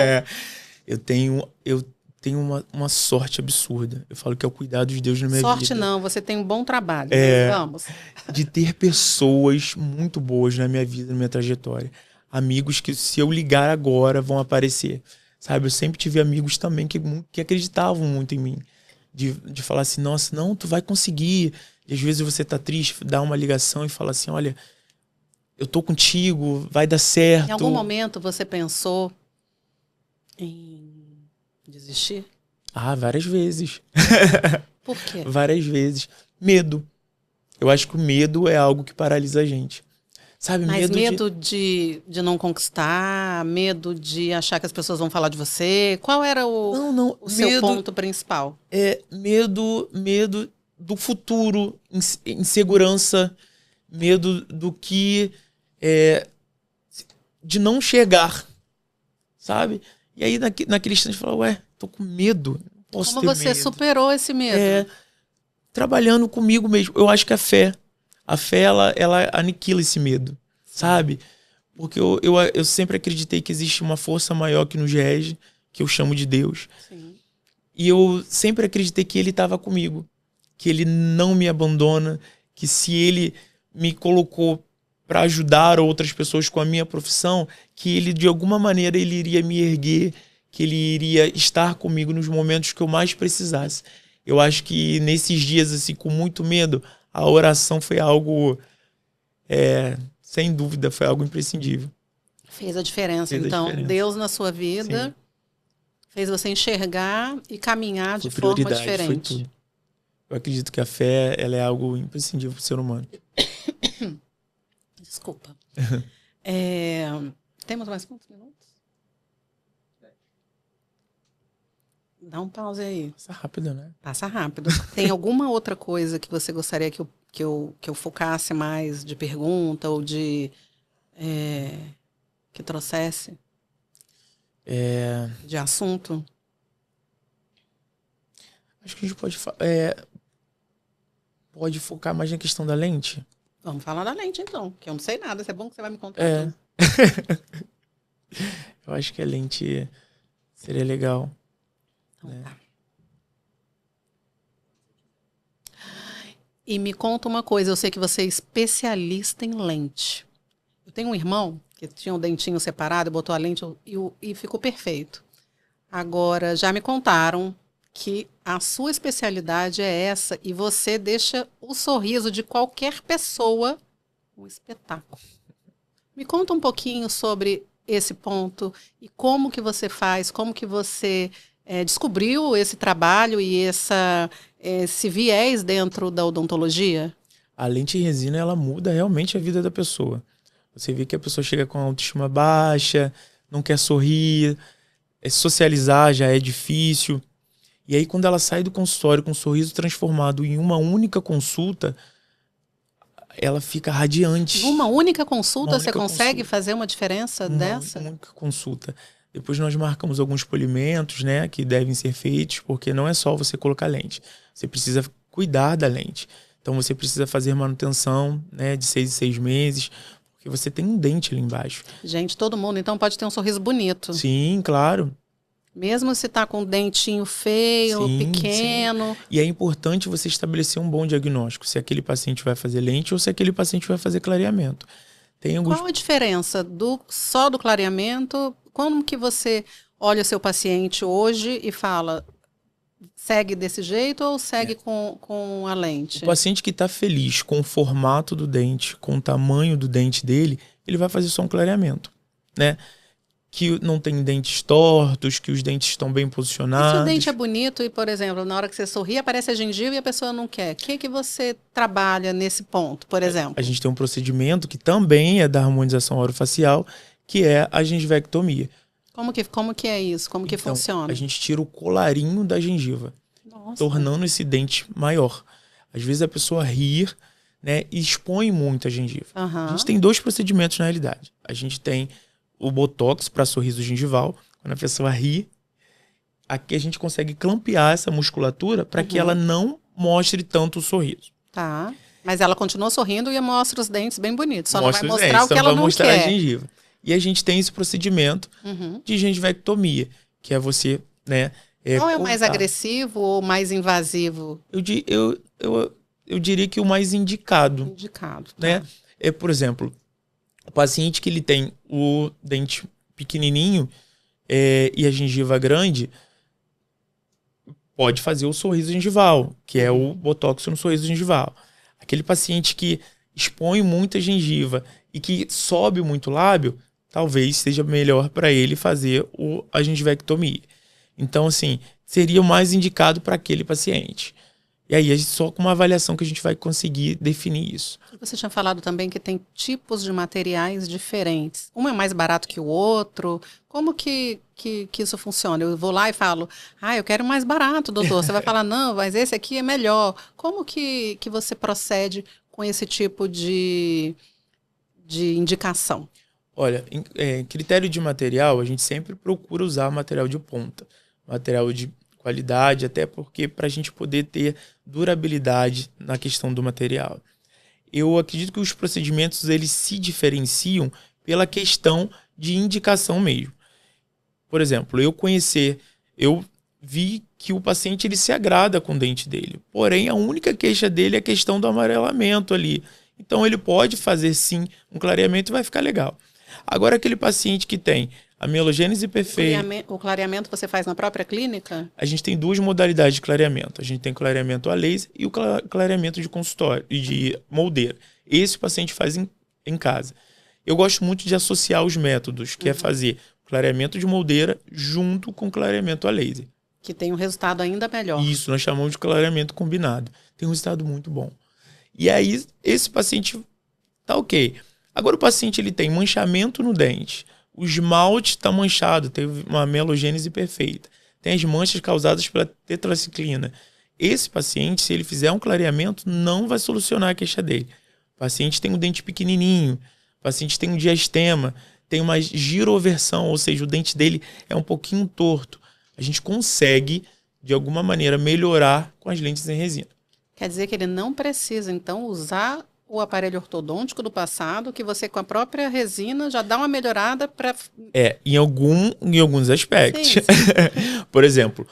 Eu tenho uma sorte absurda. Eu falo que é o cuidado de Deus na minha vida. Sorte não, você tem um bom trabalho. Vamos. De ter pessoas muito boas na minha vida, na minha trajetória. Amigos que, se eu ligar agora, vão aparecer. Sabe? Eu sempre tive amigos também que acreditavam muito em mim. De falar assim, nossa, não, tu vai conseguir. E às vezes você tá triste, dá uma ligação e fala assim, olha, eu tô contigo, vai dar certo. Em algum momento você pensou em desistir? Várias vezes. Por quê? Várias vezes. Medo. Eu acho que o medo é algo que paralisa a gente. Sabe, mas medo de não conquistar, medo de achar que as pessoas vão falar de você. Qual era o seu ponto principal? Medo do futuro, insegurança, medo do que... de não chegar, sabe? E aí, naquele instante, eu falo, tô com medo. Não posso ter medo. Como você superou esse medo? trabalhando comigo mesmo. Eu acho que a fé, ela aniquila esse medo, sabe? Porque eu sempre acreditei que existe uma força maior que nos rege, que eu chamo de Deus. Sim. E eu sempre acreditei que ele estava comigo, que ele não me abandona, que se ele me colocou para ajudar outras pessoas com a minha profissão, que ele, de alguma maneira, ele iria me erguer, que ele iria estar comigo nos momentos que eu mais precisasse. Eu acho que nesses dias, assim, com muito medo, a oração foi algo, sem dúvida, foi algo imprescindível. Fez a diferença. Então, Deus na sua vida... Sim. Fez você enxergar e caminhar de forma diferente. Foi tudo. Eu acredito que a fé, ela é algo imprescindível para o ser humano. Desculpa. Temos mais quantos minutos? Dá um pause aí. Passa rápido, né? Passa rápido. Tem alguma outra coisa que você gostaria que eu focasse mais de pergunta ou de... que trouxesse? De assunto? Acho que a gente pode focar mais na questão da lente. Vamos falar da lente, então. Que eu não sei nada. Se é bom que você vai me contar tudo. Eu acho que a lente seria legal. Então, tá. E me conta uma coisa. Eu sei que você é especialista em lente. Eu tenho um irmão que tinha um dentinho separado, botou a lente e ficou perfeito. Agora, já me contaram que a sua especialidade é essa e você deixa o sorriso de qualquer pessoa um espetáculo. Me conta um pouquinho sobre esse ponto e como que você faz, como que você descobriu esse trabalho e esse viés dentro da odontologia? A lente resina, ela muda realmente a vida da pessoa. Você vê que a pessoa chega com a autoestima baixa, não quer sorrir, socializar já é difícil. E aí, quando ela sai do consultório com um sorriso transformado em uma única consulta, ela fica radiante. Uma única consulta você consegue fazer uma diferença dessa? Uma única consulta. Depois nós marcamos alguns polimentos, né, que devem ser feitos, porque não é só você colocar lente. Você precisa cuidar da lente. Então você precisa fazer manutenção, né, de 6 em 6 meses, porque você tem um dente ali embaixo. Gente, todo mundo então pode ter um sorriso bonito. Sim, claro. Mesmo se tá com um dentinho feio, pequeno. Sim. E é importante você estabelecer um bom diagnóstico, se aquele paciente vai fazer lente ou se aquele paciente vai fazer clareamento. Qual a diferença só do clareamento? Como que você olha o seu paciente hoje e fala, segue desse jeito ou segue com a lente? O paciente que está feliz com o formato do dente, com o tamanho do dente dele, ele vai fazer só um clareamento, né? Que não tem dentes tortos, que os dentes estão bem posicionados. E se o dente é bonito e, por exemplo, na hora que você sorri, aparece a gengiva e a pessoa não quer. O que você trabalha nesse ponto, por exemplo? A gente tem um procedimento que também é da harmonização orofacial, que é a gengivectomia. Como que é isso? Como que funciona? A gente tira o colarinho da gengiva, tornando esse dente maior. Às vezes a pessoa ri, né, e expõe muito a gengiva. A gente tem 2 procedimentos na realidade. A gente tem o botox para sorriso gengival, quando a pessoa ri, aqui a gente consegue clampear essa musculatura para que ela não mostre tanto o sorriso. Tá. Mas ela continua sorrindo e mostra os dentes bem bonitos. Só mostra não vai mostrar o que ela não quer. A gengiva. E a gente tem esse procedimento de gengivectomia, que é você, né? Qual é o mais agressivo ou mais invasivo? Eu diria que o mais indicado. Indicado, né? Tá. Por exemplo, o paciente que ele tem o dente pequenininho e a gengiva grande, pode fazer o sorriso gengival, que é o botox no sorriso gengival. Aquele paciente que expõe muita gengiva e que sobe muito o lábio, talvez seja melhor para ele fazer a gengivectomia. Então, assim, seria o mais indicado para aquele paciente. E aí, só com uma avaliação que a gente vai conseguir definir isso. Você tinha falado também que tem tipos de materiais diferentes. Um é mais barato que o outro. Como que isso funciona? Eu vou lá e falo, eu quero mais barato, doutor. Você vai falar, não, mas esse aqui é melhor. Como que você procede com esse tipo de indicação? Olha, critério de material, a gente sempre procura usar material de ponta. Material de qualidade, até porque para a gente poder ter durabilidade na questão do material. Eu acredito que os procedimentos eles se diferenciam pela questão de indicação mesmo. Por exemplo, eu vi que o paciente ele se agrada com o dente dele, porém a única queixa dele é a questão do amarelamento ali. Então ele pode fazer sim um clareamento e vai ficar legal. Agora aquele paciente que tem a mielogênese perfeita... O clareamento você faz na própria clínica? A gente tem 2 modalidades de clareamento. A gente tem clareamento a laser e o clareamento de consultório e de moldeira. Esse o paciente faz em casa. Eu gosto muito de associar os métodos, que é fazer clareamento de moldeira junto com clareamento a laser. Que tem um resultado ainda melhor. Isso, nós chamamos de clareamento combinado. Tem um resultado muito bom. E aí, esse paciente tá ok. Agora o paciente ele tem manchamento no dente, o esmalte está manchado, teve uma mielogênese perfeita, tem as manchas causadas pela tetraciclina. Esse paciente, se ele fizer um clareamento, não vai solucionar a queixa dele. O paciente tem um dente pequenininho, o paciente tem um diastema, tem uma giroversão, ou seja, o dente dele é um pouquinho torto. A gente consegue, de alguma maneira, melhorar com as lentes em resina. Quer dizer que ele não precisa, então, usar o aparelho ortodôntico do passado, que você com a própria resina já dá uma melhorada para... em alguns aspectos. Sim, sim. Por exemplo,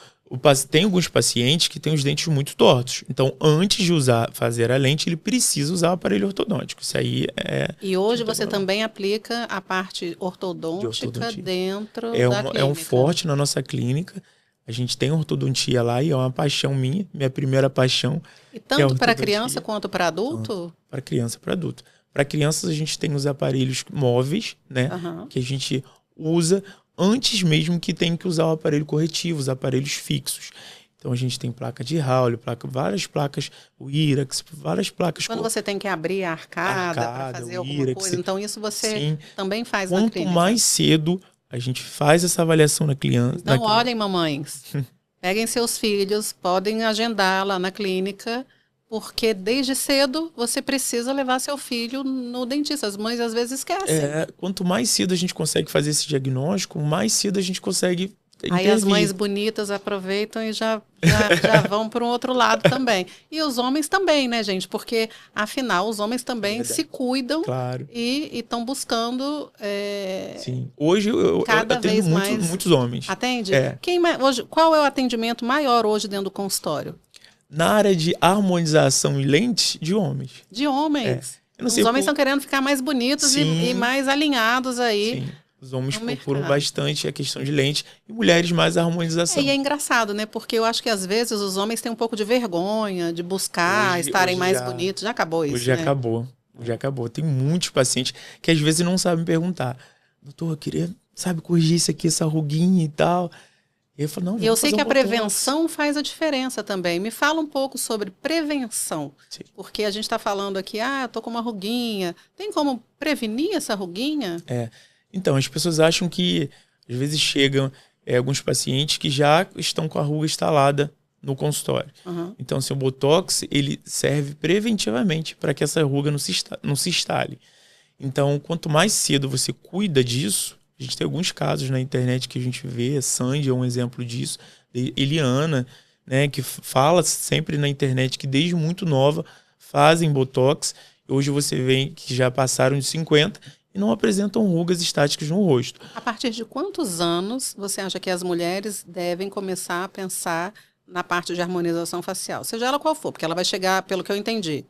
tem alguns pacientes que têm os dentes muito tortos. Então, antes de fazer a lente, ele precisa usar o aparelho ortodôntico. Isso aí é... E hoje você também aplica a parte ortodôntica dentro da clínica. É um forte na nossa clínica. A gente tem ortodontia lá e é uma paixão minha primeira paixão. E tanto para criança quanto para adulto? Para criança e para adulto. Para crianças a gente tem os aparelhos móveis, né? Que a gente usa antes mesmo que tem que usar o aparelho corretivo, os aparelhos fixos. Então a gente tem placa de Howell, várias placas, o Irax, várias placas. Quando você tem que abrir a arcada para fazer alguma coisa, então isso você também faz na clínica. Quanto mais cedo a gente faz essa avaliação na criança. Então, olhem, mamães, peguem seus filhos, podem agendar lá na clínica, porque desde cedo você precisa levar seu filho no dentista. As mães às vezes esquecem. Quanto mais cedo a gente consegue fazer esse diagnóstico, mais cedo a gente consegue intervir. Aí as mães bonitas aproveitam e já vão para um outro lado também. E os homens também, né, gente? Porque, afinal, os homens também se cuidam e estão buscando... Sim. Hoje eu atendo muitos homens. Atende? Hoje, qual é o atendimento maior hoje dentro do consultório? Na área de harmonização e lentes, de homens. De homens? Os homens estão querendo ficar mais bonitos e mais alinhados aí. Sim. Os homens procuram bastante a questão de lente e mulheres mais a harmonização. E é engraçado, né? Porque eu acho que às vezes os homens têm um pouco de vergonha de buscar estarem mais bonitos. Já acabou isso, Hoje acabou. Já acabou. Tem muitos pacientes que às vezes não sabem perguntar. Doutor, eu queria, corrigir isso aqui, essa ruguinha e tal. E eu falo, não, eu sei que a prevenção faz a diferença também. Me fala um pouco sobre prevenção. Sim. Porque a gente está falando aqui, eu tô com uma ruguinha. Tem como prevenir essa ruguinha? Então, as pessoas acham que, às vezes, chegam alguns pacientes que já estão com a ruga instalada no consultório. Então, o Botox, ele serve preventivamente para que essa ruga não se instale. Então, quanto mais cedo você cuida disso, a gente tem alguns casos na internet que a gente vê, Sandy é um exemplo disso, Eliana, né, que fala sempre na internet que desde muito nova fazem Botox. Hoje você vê que já passaram de 50 e não apresentam rugas estáticas no rosto. A partir de quantos anos você acha que as mulheres devem começar a pensar na parte de harmonização facial? Seja ela qual for, porque ela vai chegar, pelo que eu entendi,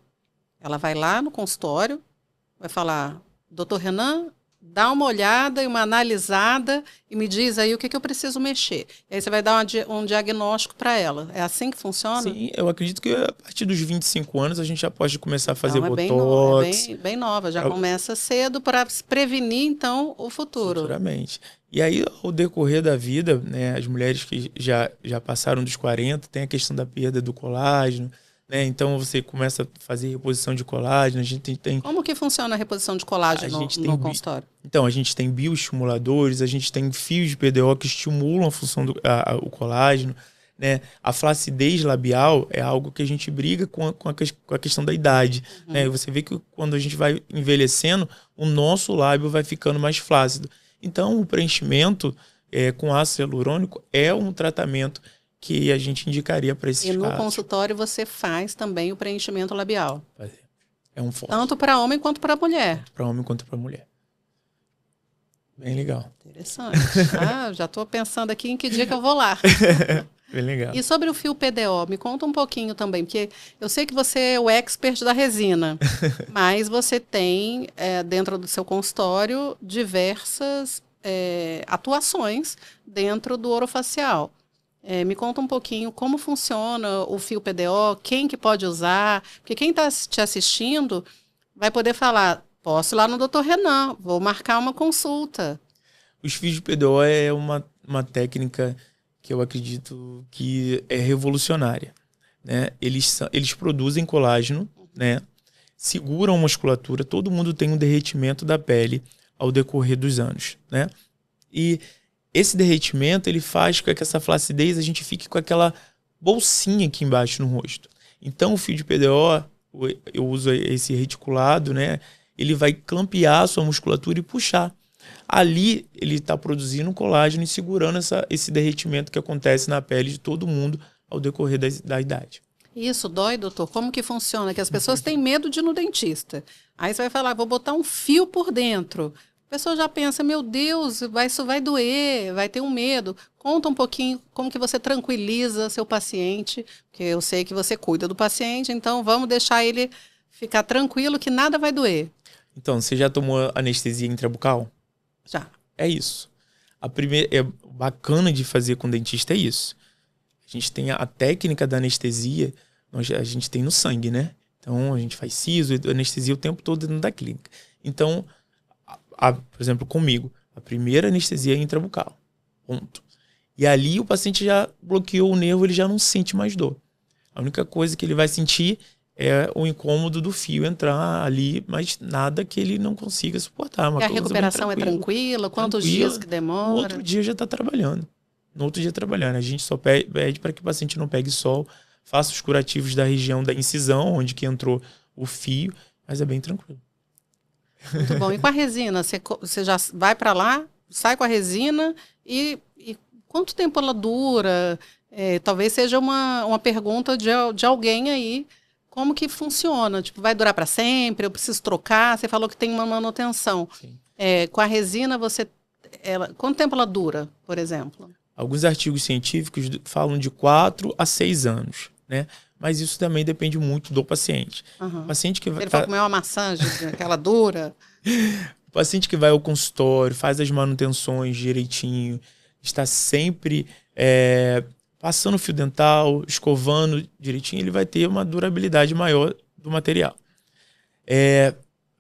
ela vai lá no consultório, vai falar, doutor Renan, dá uma olhada e uma analisada e me diz aí o que eu preciso mexer. E aí você vai dar um diagnóstico para ela. É assim que funciona? Sim, eu acredito que a partir dos 25 anos a gente já pode começar a fazer Botox. Bem nova, já começa cedo para prevenir, então, o futuro. Futuramente. E aí, ao decorrer da vida, né, as mulheres que já passaram dos 40, tem a questão da perda do colágeno, né? Então você começa a fazer reposição de colágeno. A gente tem... Como que funciona a reposição de colágeno no consultório? Então, a gente tem bioestimuladores, a gente tem fios de PDO que estimulam a função do colágeno, né? A flacidez labial é algo que a gente briga com a questão da idade. Né? Você vê que quando a gente vai envelhecendo, o nosso lábio vai ficando mais flácido. Então, o preenchimento com ácido hialurônico é um tratamento que a gente indicaria para esses casos. E no consultório você faz também o preenchimento labial? É um forte. Tanto para homem quanto para mulher? Tanto para homem quanto para mulher. Bem legal. Interessante. Já estou pensando aqui em que dia que eu vou lá. Bem legal. E sobre o fio PDO, me conta um pouquinho também, porque eu sei que você é o expert da resina, mas você tem dentro do seu consultório diversas atuações dentro do orofacial. Me conta um pouquinho como funciona o fio PDO, quem que pode usar, porque quem está te assistindo vai poder falar, posso ir lá no Dr. Renan, vou marcar uma consulta. Os fios de PDO é uma técnica que eu acredito que é revolucionária, né? Eles produzem colágeno, né? Seguram a musculatura, todo mundo tem um derretimento da pele ao decorrer dos anos, né? E esse derretimento, ele faz com que essa flacidez a gente fique com aquela bolsinha aqui embaixo no rosto. Então o fio de PDO, eu uso esse reticulado, né? Ele vai clampear a sua musculatura e puxar. Ali ele está produzindo colágeno e segurando esse derretimento que acontece na pele de todo mundo ao decorrer da idade. Isso, dói, doutor? Como que funciona? Que as pessoas têm medo de ir no dentista. Aí você vai falar, vou botar um fio por dentro. A pessoa já pensa, meu Deus, isso vai doer, vai ter um medo. Conta um pouquinho como que você tranquiliza seu paciente, porque eu sei que você cuida do paciente, então vamos deixar ele ficar tranquilo que nada vai doer. Então, você já tomou anestesia intrabucal? Já. É isso. Bacana de fazer com dentista é isso. A gente tem a técnica da anestesia, a gente tem no sangue, né? Então, a gente faz siso, anestesia o tempo todo dentro da clínica. Então, por exemplo, comigo, a primeira anestesia é intrabucal. Ponto. E ali o paciente já bloqueou o nervo, ele já não sente mais dor. A única coisa que ele vai sentir é o incômodo do fio entrar ali, mas nada que ele não consiga suportar. E a recuperação é tranquila? Quantos dias que demora? No outro dia já está trabalhando. No outro dia trabalhando. A gente só pede para que o paciente não pegue sol, faça os curativos da região da incisão, onde que entrou o fio, mas é bem tranquilo. Muito bom. E com a resina? Você já vai para lá, sai com a resina e quanto tempo ela dura? Talvez seja uma pergunta de alguém aí. Como que funciona? Tipo, vai durar para sempre? Eu preciso trocar? Você falou que tem uma manutenção. Com a resina, quanto tempo ela dura, por exemplo? Alguns artigos científicos falam de 4 a 6 anos, né? Mas isso também depende muito do paciente. Uhum. O paciente que ele for comer uma maçã, aquela dura. O paciente que vai ao consultório, faz as manutenções direitinho, está sempre passando fio dental, escovando direitinho, ele vai ter uma durabilidade maior do material.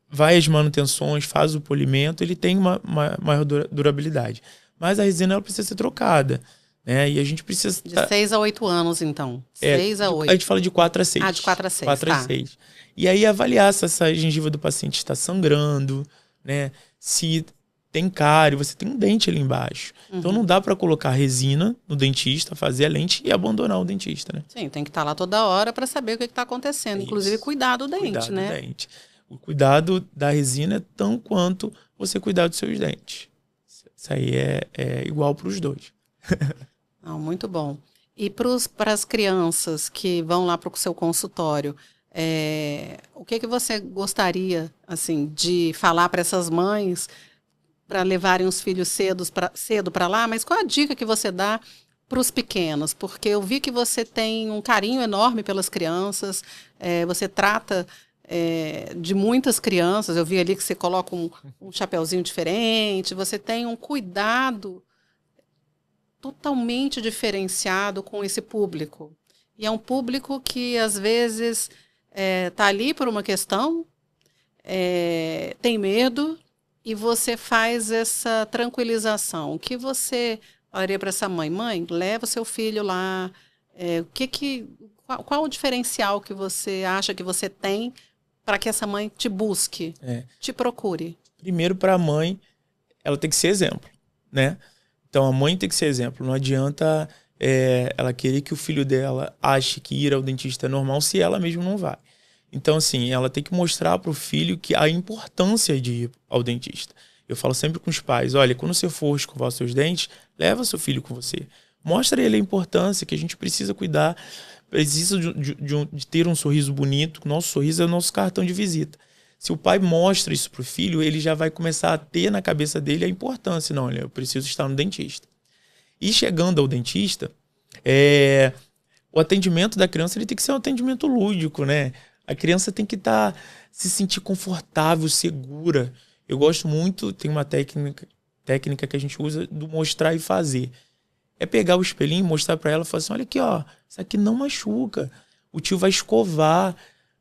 Vai às manutenções, faz o polimento, ele tem uma maior durabilidade. Mas a resina ela precisa ser trocada, né? E a gente precisa... De 6 a 8 anos, então. 6 a 8. A gente fala de 4 a 6. De 4 a 6. 4 a 6. E aí avaliar se essa gengiva do paciente está sangrando, né? Se tem cárie, você tem um dente ali embaixo. Uhum. Então não dá para colocar resina no dentista, fazer a lente e abandonar o dentista, né? Sim, tem que estar lá toda hora para saber o que está acontecendo. Inclusive cuidar do dente, né? Do dente. O cuidado da resina é tão quanto você cuidar dos seus dentes. Isso aí é igual para os dois. Muito bom. E para as crianças que vão lá para o seu consultório, o que você gostaria assim, de falar para essas mães para levarem os filhos cedo para lá? Mas qual a dica que você dá para os pequenos? Porque eu vi que você tem um carinho enorme pelas crianças, você trata de muitas crianças, eu vi ali que você coloca um chapeuzinho diferente, você tem um cuidado totalmente diferenciado com esse público. E é um público que, às vezes, está ali por uma questão, tem medo, e você faz essa tranquilização. O que você falaria para essa mãe? Mãe, leva o seu filho lá. Qual o diferencial que você acha que você tem para que essa mãe te busque, te procure? Primeiro, para a mãe, ela tem que ser exemplo, né? Então, a mãe tem que ser exemplo. Não adianta ela querer que o filho dela ache que ir ao dentista é normal se ela mesma não vai. Então, assim, ela tem que mostrar para o filho que a importância de ir ao dentista. Eu falo sempre com os pais, olha, quando você for escovar os seus dentes, leva seu filho com você. Mostra a ele a importância, que a gente precisa cuidar, precisa de ter um sorriso bonito. Nosso sorriso é o nosso cartão de visita. Se o pai mostra isso pro filho, ele já vai começar a ter na cabeça dele a importância. Não, olha, eu preciso estar no dentista. E chegando ao dentista, o atendimento da criança ele tem que ser um atendimento lúdico, né? A criança tem que se sentir confortável, segura. Eu gosto muito, tem uma técnica que a gente usa do mostrar e fazer. É pegar o espelhinho, mostrar para ela e falar assim, olha aqui, ó, isso aqui não machuca. O tio vai escovar,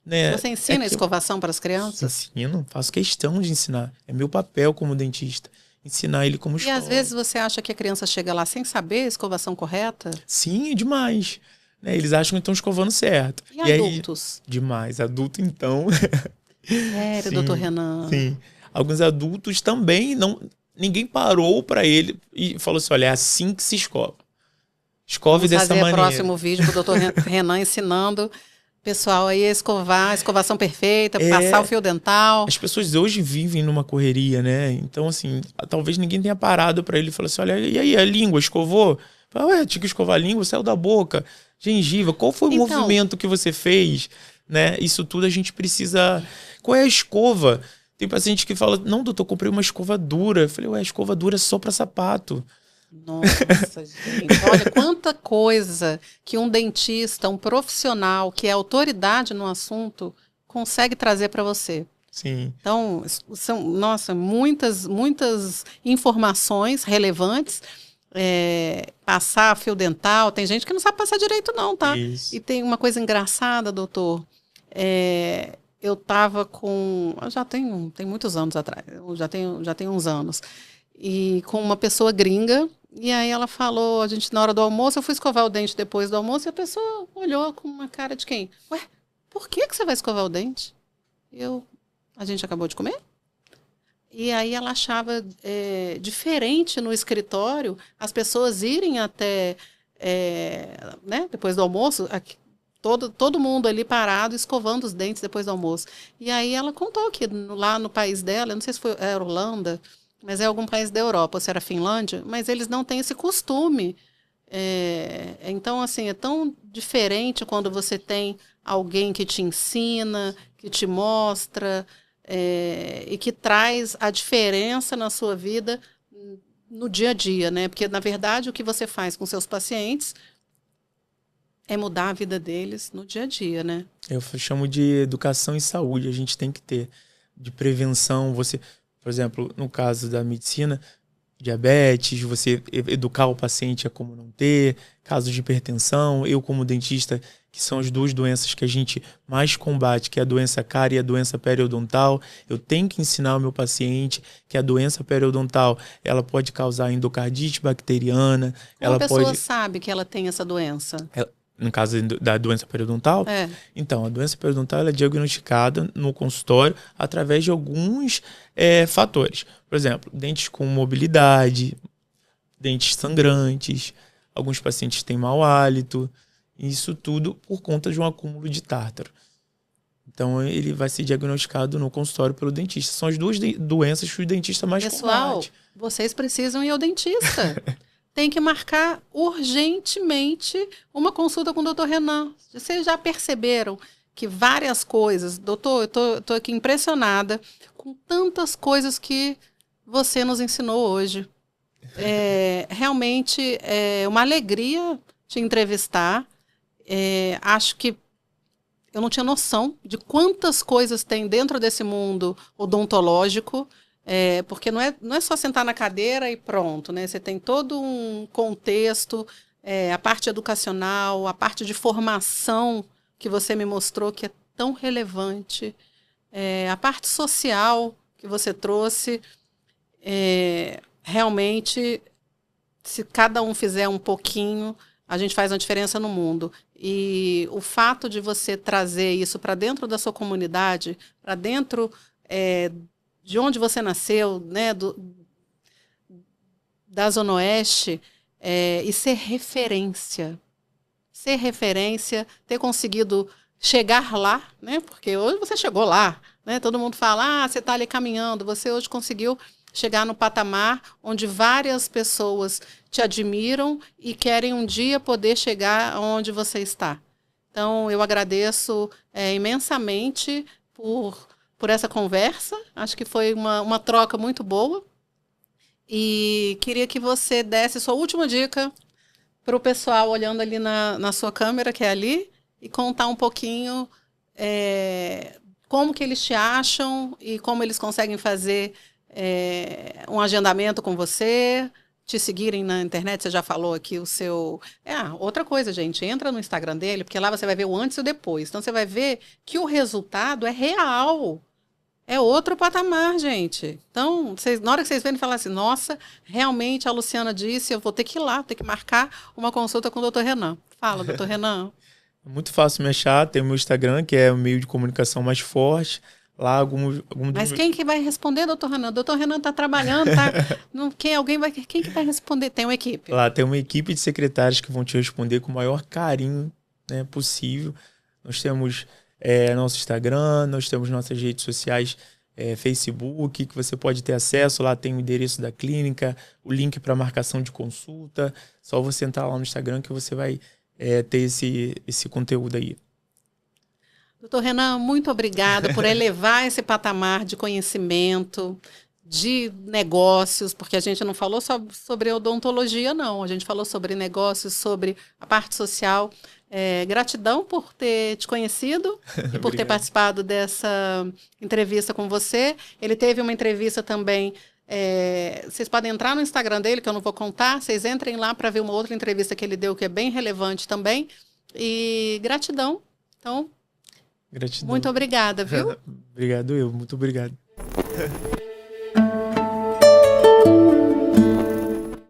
né? Você ensina a escovação para as crianças? Ensino, faço questão de ensinar. É meu papel como dentista, ensinar ele como escova. E às vezes você acha que a criança chega lá sem saber a escovação correta? Sim, é demais. Né? Eles acham que estão escovando certo. E adultos? Aí, demais. Adulto, então... Sério, doutor Renan? Sim. Alguns adultos também não... Ninguém parou para ele e falou assim, olha, é assim que se escova. Escove dessa maneira. Vamos fazer o próximo vídeo com o doutor Renan ensinando o pessoal aí a escovar, a escovação perfeita, passar o fio dental. As pessoas hoje vivem numa correria, né? Então, assim, talvez ninguém tenha parado para ele e falou assim, olha, e aí, a língua escovou? Ué, tinha que escovar a língua, saiu da boca. Gengiva, qual foi o movimento que você fez? Né? Isso tudo a gente precisa... Qual é a escova? Tem paciente que fala, não, doutor, comprei uma escova dura. Eu falei, ué, a escova dura é só para sapato. Nossa, gente, olha quanta coisa que um dentista, um profissional que é autoridade no assunto consegue trazer para você. Sim. Então, são, nossa, muitas informações relevantes. Passar fio dental, tem gente que não sabe passar direito não, tá? Isso. E tem uma coisa engraçada, doutor, eu tava com, tem muitos anos atrás, já tem uns anos, e com uma pessoa gringa, e aí ela falou, a gente na hora do almoço, eu fui escovar o dente depois do almoço, e a pessoa olhou com uma cara de quem? Ué, por que você vai escovar o dente? A gente acabou de comer? E aí ela achava diferente no escritório as pessoas irem até, né, depois do almoço, todo mundo ali parado, escovando os dentes depois do almoço. E aí ela contou que lá no país dela, eu não sei se foi a Holanda, mas é algum país da Europa, ou se era a Finlândia, mas eles não têm esse costume. Então, assim, é tão diferente quando você tem alguém que te ensina, que te mostra... e que traz a diferença na sua vida no dia a dia, né? Porque, na verdade, o que você faz com seus pacientes é mudar a vida deles no dia a dia, né? Eu chamo de educação e saúde, a gente tem que ter. De prevenção, por exemplo, no caso da medicina, diabetes, você educar o paciente a como não ter, casos de hipertensão, eu como dentista, que são as duas doenças que a gente mais combate, que é a doença cárie e a doença periodontal, eu tenho que ensinar ao meu paciente que a doença periodontal, ela pode causar endocardite bacteriana. Como a pessoa sabe que ela tem essa doença? No caso da doença periodontal? Então, a doença periodontal ela é diagnosticada no consultório através de alguns fatores. Por exemplo, dentes com mobilidade, dentes sangrantes, alguns pacientes têm mau hálito, isso tudo por conta de um acúmulo de tártaro. Então, ele vai ser diagnosticado no consultório pelo dentista. São as duas doenças que o dentista mais combate. Pessoal, vocês precisam ir ao dentista. Tem que marcar urgentemente uma consulta com o doutor Renan. Vocês já perceberam que várias coisas... Doutor, eu tô aqui impressionada com tantas coisas que você nos ensinou hoje. Realmente é uma alegria te entrevistar. Acho que eu não tinha noção de quantas coisas tem dentro desse mundo odontológico. Porque não é só sentar na cadeira e pronto, né? Você tem todo um contexto, a parte educacional, a parte de formação que você me mostrou que é tão relevante, a parte social que você trouxe. Realmente, se cada um fizer um pouquinho, a gente faz uma diferença no mundo. E o fato de você trazer isso para dentro da sua comunidade, para dentro... de onde você nasceu, né, da Zona Oeste, e ser referência, ter conseguido chegar lá, né, porque hoje você chegou lá, né, todo mundo fala, você está ali caminhando, você hoje conseguiu chegar no patamar onde várias pessoas te admiram e querem um dia poder chegar onde você está. Então, eu agradeço imensamente por essa conversa. Acho que foi uma troca muito boa. E queria que você desse sua última dica para o pessoal olhando ali na sua câmera, que é ali, e contar um pouquinho como que eles te acham e como eles conseguem fazer um agendamento com você, te seguirem na internet. Você já falou aqui o seu... outra coisa, gente, entra no Instagram dele, porque lá você vai ver o antes e o depois. Então, você vai ver que o resultado é real. É outro patamar, gente. Então, na hora que vocês verem, falar assim, nossa, realmente a Luciana disse, eu vou ter que ir lá, ter que marcar uma consulta com o Dr. Renan. Fala, Dr. Renan. É muito fácil me achar, tem o meu Instagram, que é o meio de comunicação mais forte. Lá, Mas quem que vai responder, doutor Renan? Doutor Renan está trabalhando, tá? Quem que vai responder? Tem uma equipe. Lá tem uma equipe de secretários que vão te responder com o maior carinho, né, possível. Nós temos nosso Instagram, nós temos nossas redes sociais, Facebook, que você pode ter acesso. Lá tem o endereço da clínica, o link para marcação de consulta. Só você entrar lá no Instagram que você vai ter esse conteúdo aí. Doutor Renan, muito obrigada por elevar esse patamar de conhecimento, de negócios, porque a gente não falou só sobre odontologia, não. A gente falou sobre negócios, sobre a parte social. Gratidão por ter te conhecido e por ter participado dessa entrevista com você. Ele teve uma entrevista também. Vocês podem entrar no Instagram dele, que eu não vou contar. Vocês entrem lá para ver uma outra entrevista que ele deu, que é bem relevante também. E gratidão. Então, gratidão. Muito obrigada, viu? Obrigado, muito obrigado.